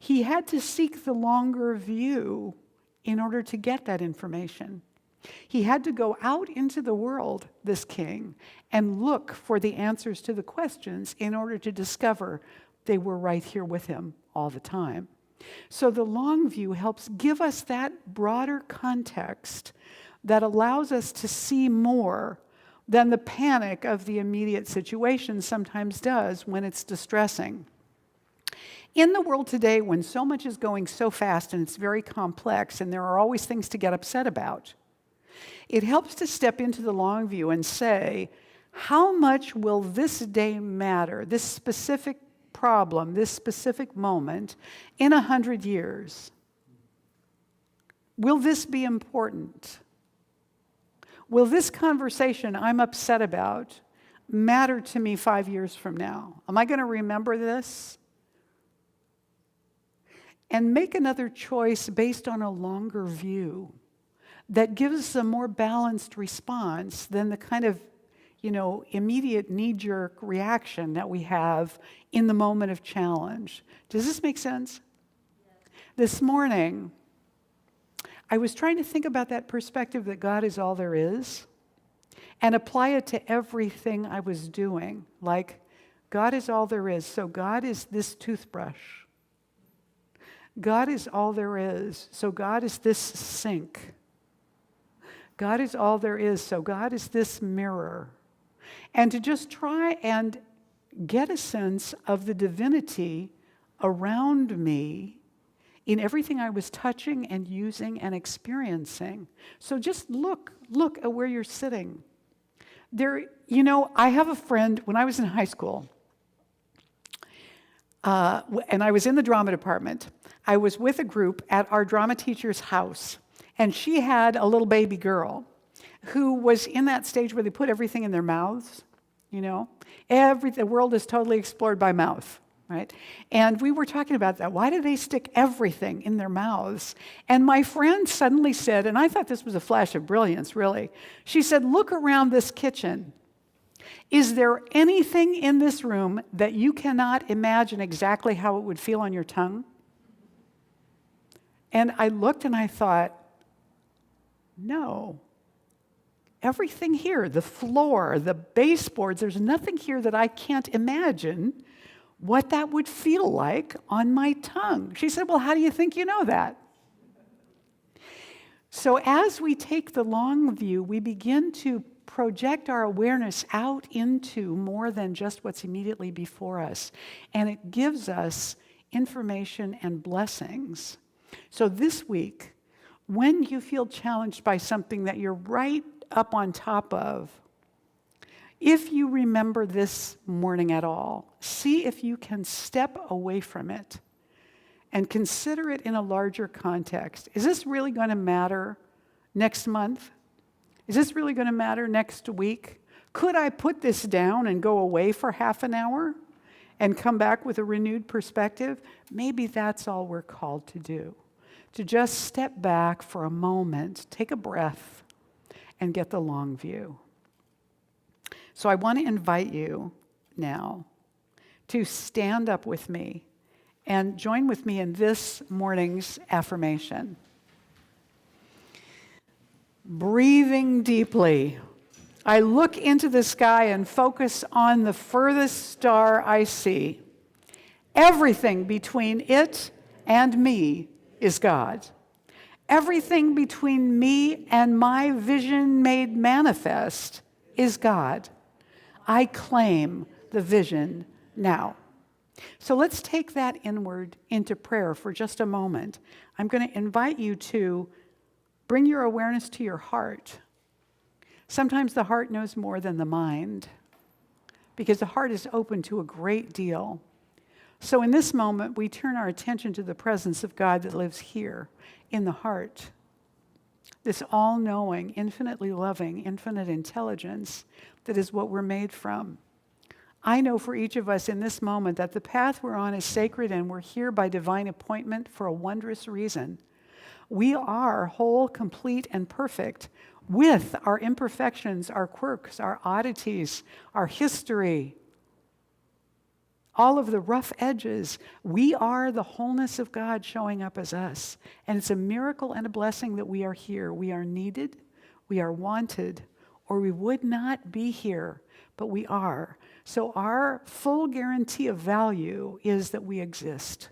he had to seek the longer view in order to get that information. He had to go out into the world, this king, and look for the answers to the questions in order to discover they were right here with him all the time. So the long view helps give us that broader context that allows us to see more than the panic of the immediate situation sometimes does when it's distressing. In the world today, when so much is going so fast and it's very complex and there are always things to get upset about, it helps to step into the long view and say, how much will this day matter, this specific problem, this specific moment, in 100 years? Will this be important? Will this conversation I'm upset about matter to me 5 years from now? Am I going to remember this? And make another choice based on a longer view that gives us a more balanced response than the kind of, immediate knee-jerk reaction that we have in the moment of challenge. Does this make sense? Yes. This morning, I was trying to think about that perspective that God is all there is and apply it to everything I was doing. Like, God is all there is, so God is this toothbrush. God is all there is, so God is this sink. God is all there is, so God is this mirror. And to just try and get a sense of the divinity around me in everything I was touching and using and experiencing. So just look at where you're sitting. I have a friend, when I was in high school, and I was in the drama department, I was with a group at our drama teacher's house, and she had a little baby girl who was in that stage where they put everything in their mouths, the world is totally explored by mouth, right? And we were talking about that. Why do they stick everything in their mouths? And my friend suddenly said, and I thought this was a flash of brilliance, really. She said, look around this kitchen. Is there anything in this room that you cannot imagine exactly how it would feel on your tongue? And I looked and I thought, no. Everything here, the floor, the baseboards, there's nothing here that I can't imagine what that would feel like on my tongue. She said, well, how do you think you know that? So as we take the long view, we begin to project our awareness out into more than just what's immediately before us. And it gives us information and blessings. So this week, when you feel challenged by something that you're right up on top of, if you remember this morning at all, see if you can step away from it and consider it in a larger context. Is this really going to matter next month? Is this really going to matter next week? Could I put this down and go away for half an hour and come back with a renewed perspective? Maybe that's all we're called to do. To just step back for a moment, take a breath, and get the long view. So I want to invite you now to stand up with me and join with me in this morning's affirmation. Breathing deeply, I look into the sky and focus on the furthest star I see. Everything between it and me is God. Everything between me and my vision made manifest is God. I claim the vision now. So let's take that inward into prayer for just a moment. I'm going to invite you to bring your awareness to your heart. Sometimes the heart knows more than the mind, because the heart is open to a great deal. So in this moment, we turn our attention to the presence of God that lives here in the heart. This all-knowing, infinitely loving, infinite intelligence that is what we're made from. I know for each of us in this moment that the path we're on is sacred and we're here by divine appointment for a wondrous reason. We are whole, complete, and perfect with our imperfections, our quirks, our oddities, our history, all of the rough edges. We are the wholeness of God showing up as us. And it's a miracle and a blessing that we are here. We are needed, we are wanted, or we would not be here, but we are. So our full guarantee of value is that we exist,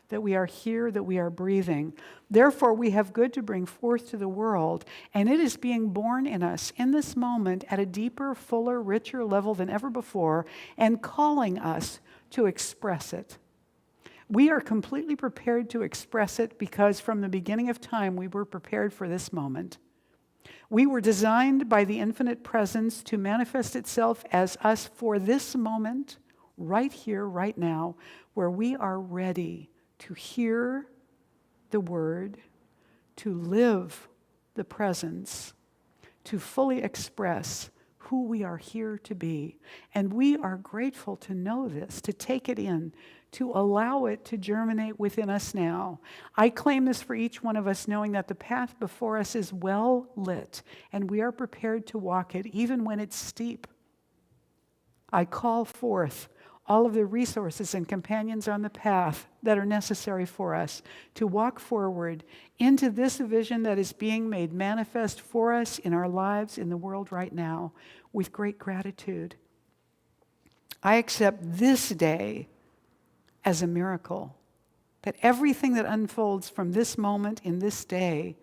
that we are here, that we are breathing. Therefore, we have good to bring forth to the world, and it is being born in us in this moment at a deeper, fuller, richer level than ever before, and calling us to express it. We are completely prepared to express it because from the beginning of time, we were prepared for this moment. We were designed by the infinite presence to manifest itself as us for this moment, right here, right now, where we are ready to hear the word, to live the presence, to fully express who we are here to be. And we are grateful to know this, to take it in, to allow it to germinate within us now. I claim this for each one of us, knowing that the path before us is well lit, and we are prepared to walk it, even when it's steep. I call forth all of the resources and companions on the path that are necessary for us to walk forward into this vision that is being made manifest for us in our lives, in the world right now, with great gratitude. I accept this day as a miracle, that everything that unfolds from this moment in this day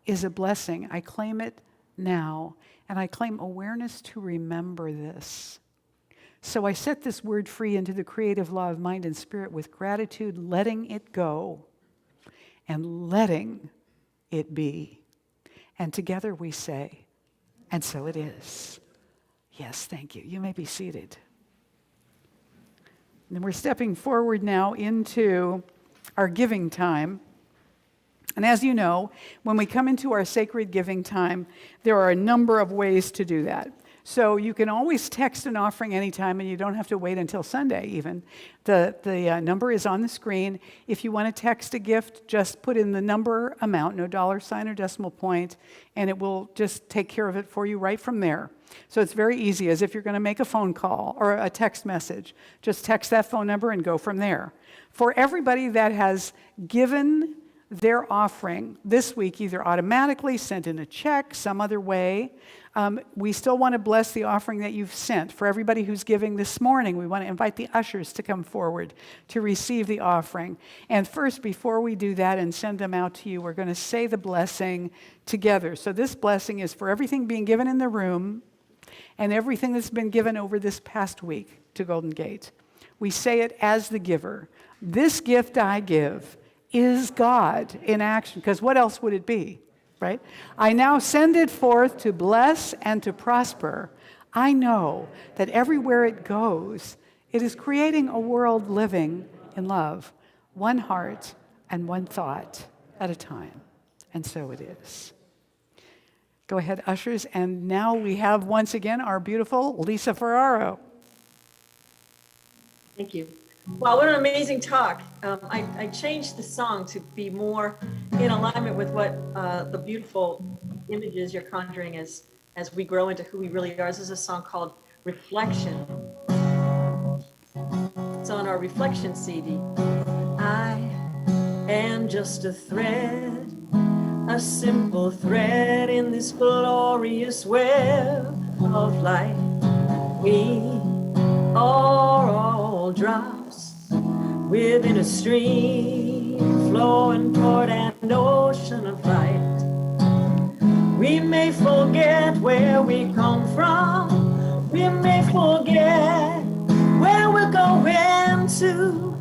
is a blessing. I claim it now, and I claim awareness to remember this. So I set this word free into the creative law of mind and spirit with gratitude, letting it go and letting it be. And together we say, and so it is. Yes, thank you. You may be seated. And we're stepping forward now into our giving time. And as you know, when we come into our sacred giving time, there are a number of ways to do that. So you can always text an offering anytime, and you don't have to wait until Sunday even. The number is on the screen. If you want to text a gift, just put in the number amount, no $ or decimal point, and it will just take care of it for you right from there. So it's very easy, as if you're going to make a phone call or a text message. Just text that phone number and go from there. For everybody that has given their offering this week, either automatically, sent in a check, some other way, we still want to bless the offering that you've sent. For everybody who's giving this morning, we want to invite the ushers to come forward to receive the offering. And first, before we do that and send them out to you, we're going to say the blessing together. So this blessing is for everything being given in the room and everything that's been given over this past week to Golden Gate. We say it as the giver. This gift I give is God in action, because what else would it be? Right? I now send it forth to bless and to prosper. I know that everywhere it goes, it is creating a world living in love, one heart and one thought at a time. And so it is. Go ahead, ushers. And now we have once again our beautiful Lisa Ferraro. Thank you. Wow, what an amazing talk. I changed the song to be more in alignment with what the beautiful images you're conjuring as we grow into who we really are. This is a song called Reflection. It's on our Reflection CD. I am just a thread, a simple thread in this glorious web of light. We are all drops within a stream flowing toward an ocean of light. We may forget where we come from. We may forget where we're going to.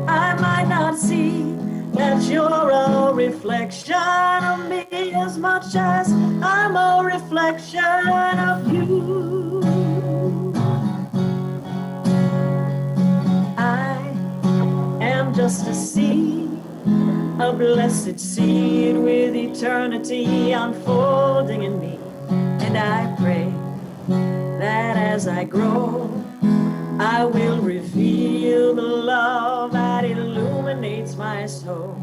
I might not see that you're a reflection of me as much as I'm a reflection of you. I blessed seed with eternity unfolding in me. And I pray that as I grow, I will reveal the love that illuminates my soul.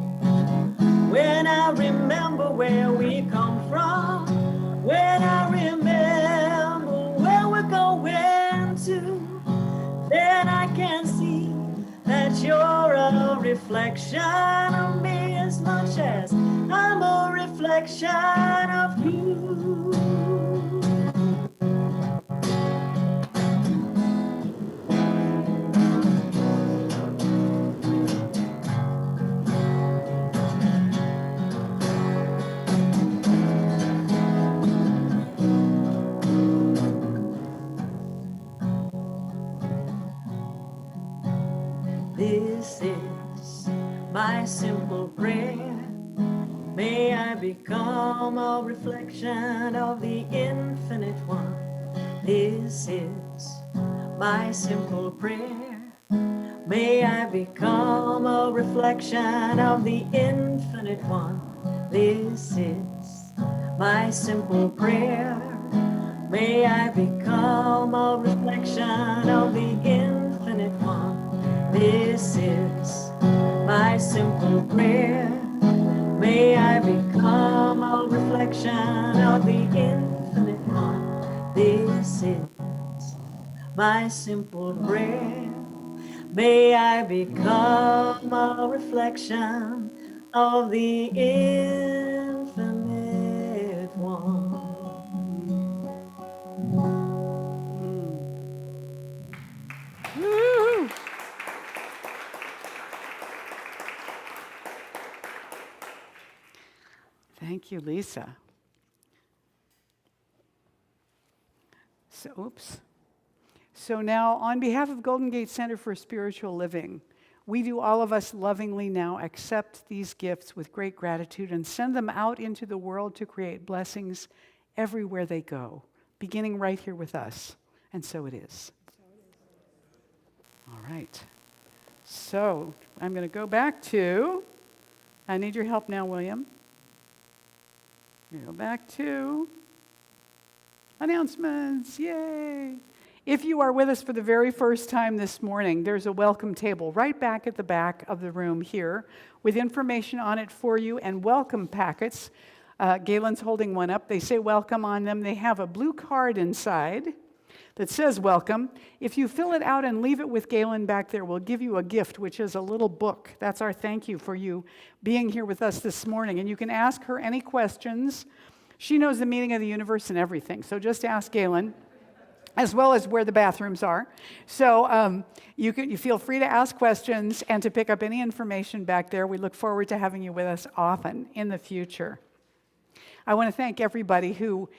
When I remember where we come from, when I remember where we're going to, then I can see that you're a reflection of me as much as I'm a reflection of you. This is my simple prayer. May I become a reflection of the infinite one. This is my simple prayer. May I become a reflection of the infinite one. This is my simple prayer. May I become a reflection of the infinite one. This is my simple prayer. May I become a reflection of the infinite one. This is my simple prayer. May I become a reflection of the infinite one. Woo! Thank you, Lisa. So now, on behalf of Golden Gate Center for Spiritual Living, we do all of us lovingly now accept these gifts with great gratitude and send them out into the world to create blessings everywhere they go, beginning right here with us. And so it is. All right. So I'm going to go back to, I need your help now, William. Go back to announcements. Yay! If you are with us for the very first time this morning, there's a welcome table right back at the back of the room here with information on it for you and welcome packets. Galen's holding one up. They say welcome on them. They have a blue card inside that says welcome. If you fill it out and leave it with Galen back there, we'll give you a gift, which is a little book. That's our thank you for you being here with us this morning. And you can ask her any questions. She knows the meaning of the universe and everything, so just ask Galen, as well as where the bathrooms are. So you feel free to ask questions and to pick up any information back there. We look forward to having you with us often in the future. I want to thank everybody who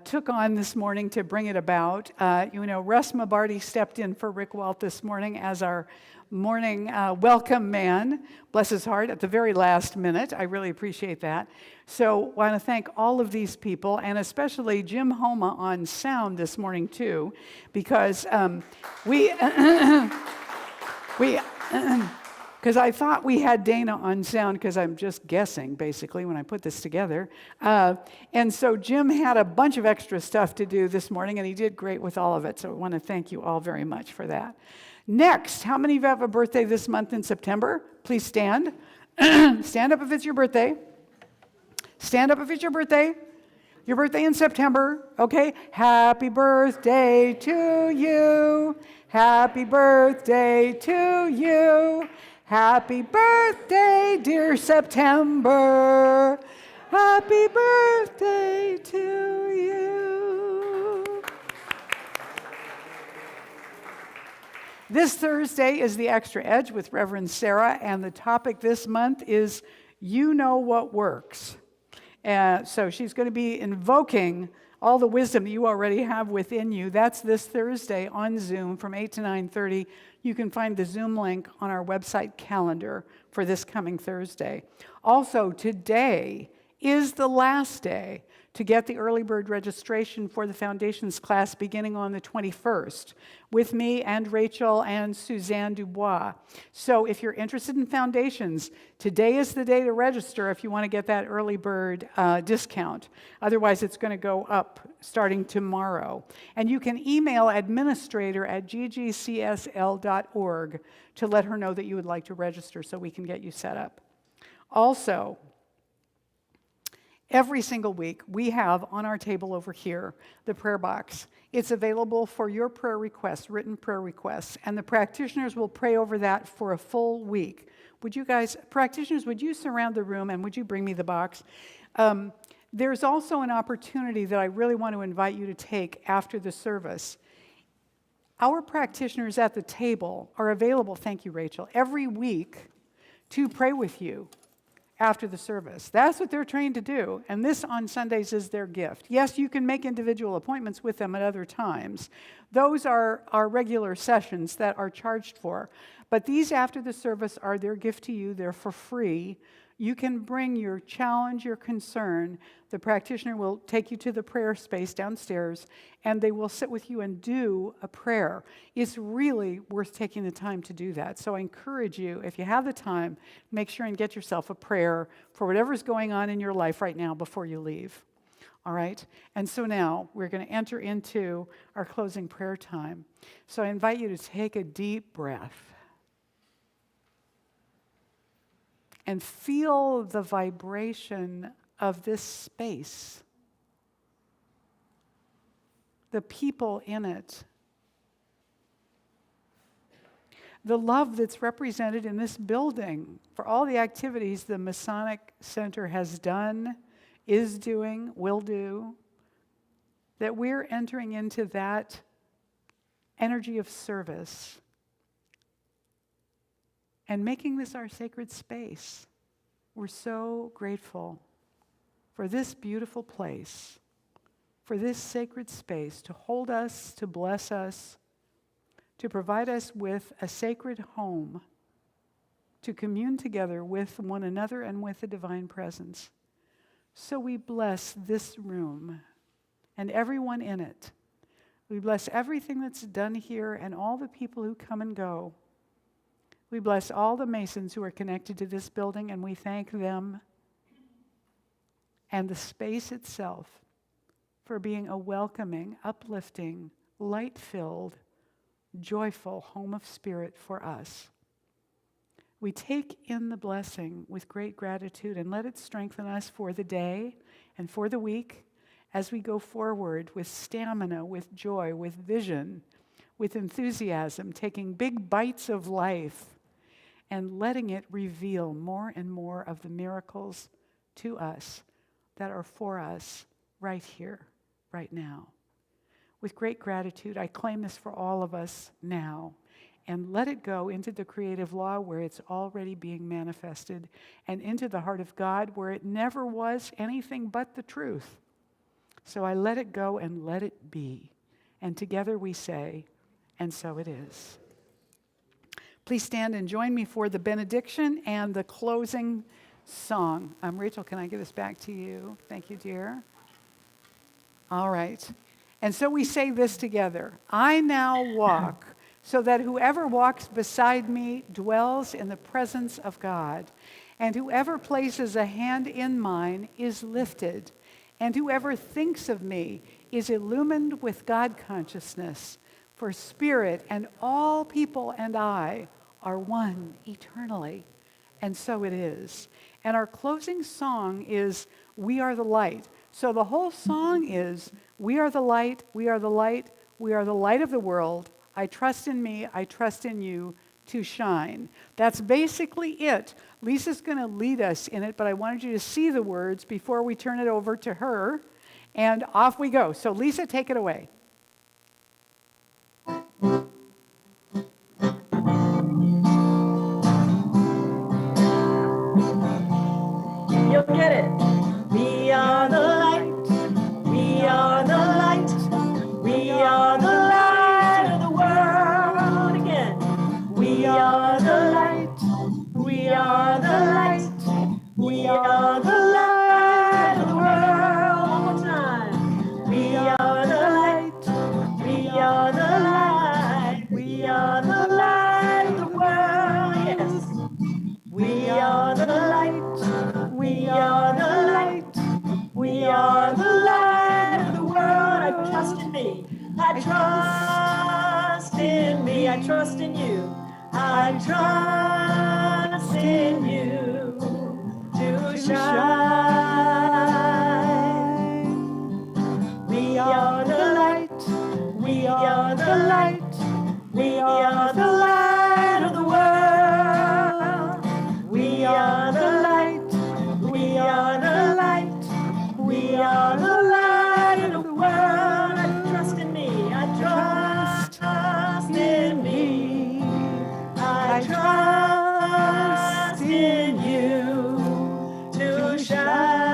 took on this morning to bring it about. Russ Mabardi stepped in for Rick Walt this morning as our morning welcome man, bless his heart, at the very last minute. I really appreciate that. So I want to thank all of these people, and especially Jim Homa on sound this morning too, because because I thought we had Dana on sound, because I'm just guessing, basically, when I put this together. And so Jim had a bunch of extra stuff to do this morning, and he did great with all of it. So I want to thank you all very much for that. Next, how many of you have a birthday this month in September? Please stand. Stand up if it's your birthday. Stand up if it's your birthday. Your birthday in September, okay? Happy birthday to you. Happy birthday to you. Happy birthday, dear September. Happy birthday to you. This Thursday is the Extra Edge with Reverend Sarah, and the topic this month is You Know What Works. So she's going to be invoking all the wisdom that you already have within you. That's this Thursday on Zoom from 8 to 9:30. You can find the Zoom link on our website calendar for this coming Thursday. Also, today is the last day to get the early bird registration for the Foundations class beginning on the 21st with me and Rachel and Suzanne Dubois. So if you're interested in Foundations, today is the day to register if you want to get that early bird discount. Otherwise, it's going to go up starting tomorrow. And you can email administrator@ggcsl.org to let her know that you would like to register so we can get you set up. Also, every single week, we have on our table over here the prayer box. It's available for your prayer requests, written prayer requests, and the practitioners will pray over that for a full week. Would you guys, practitioners, would you surround the room and would you bring me the box? There's also an opportunity that I really want to invite you to take after the service. Our practitioners at the table are available, thank you, Rachel, every week to pray with you after the service. That's what they're trained to do, and this on Sundays is their gift. Yes, you can make individual appointments with them at other times. Those are our regular sessions that are charged for, but these after the service are their gift to you. They're for free. You can bring your challenge, your concern. The practitioner will take you to the prayer space downstairs, and they will sit with you and do a prayer. It's really worth taking the time to do that. So I encourage you, if you have the time, make sure and get yourself a prayer for whatever's going on in your life right now before you leave. All right? And so now we're going to enter into our closing prayer time. So I invite you to take a deep breath and feel the vibration of this space, the people in it, the love that's represented in this building for all the activities the Masonic Center has done, is doing, will do, that we're entering into that energy of service and making this our sacred space. We're so grateful for this beautiful place, for this sacred space to hold us, to bless us, to provide us with a sacred home, to commune together with one another and with the divine presence. So we bless this room and everyone in it. We bless everything that's done here and all the people who come and go. We bless all the Masons who are connected to this building, and we thank them and the space itself for being a welcoming, uplifting, light-filled, joyful home of spirit for us. We take in the blessing with great gratitude and let it strengthen us for the day and for the week as we go forward with stamina, with joy, with vision, with enthusiasm, taking big bites of life and letting it reveal more and more of the miracles to us that are for us right here, right now. With great gratitude, I claim this for all of us now, and let it go into the creative law where it's already being manifested, and into the heart of God where it never was anything but the truth. So I let it go and let it be. And together we say, and so it is. Please stand and join me for the benediction and the closing song. Rachel, can I give this back to you? Thank you, dear. All right. And so we say this together. I now walk so that whoever walks beside me dwells in the presence of God, and whoever places a hand in mine is lifted, and whoever thinks of me is illumined with God consciousness. For spirit and all people and I are one eternally. And so it is. And our closing song is, We Are the Light. So the whole song is, we are the light, we are the light, we are the light of the world. I trust in me, I trust in you to shine. That's basically it. Lisa's going to lead us in it, but I wanted you to see the words before we turn it over to her. And off we go. So Lisa, take it away. You'll get it. We are the light. We are the light. We are the light of the world. Again. We are the light. We are the light. We are the light of the world. One more time. trust in me. I trust in you. I trust in you to shine. We are the light. We are the light. We are the light of the world. We are the light. We are the light. We are the light of the world. I trust in me. I trust in me. I trust in you to shine.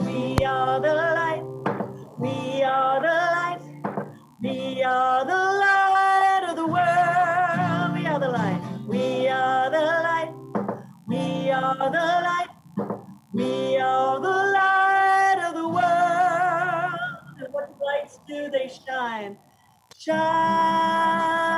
We are the light. We are the light. We are the light of the world. We are the light. We are the light. We are the light. We are the light of the world. And what lights do they shine? Shine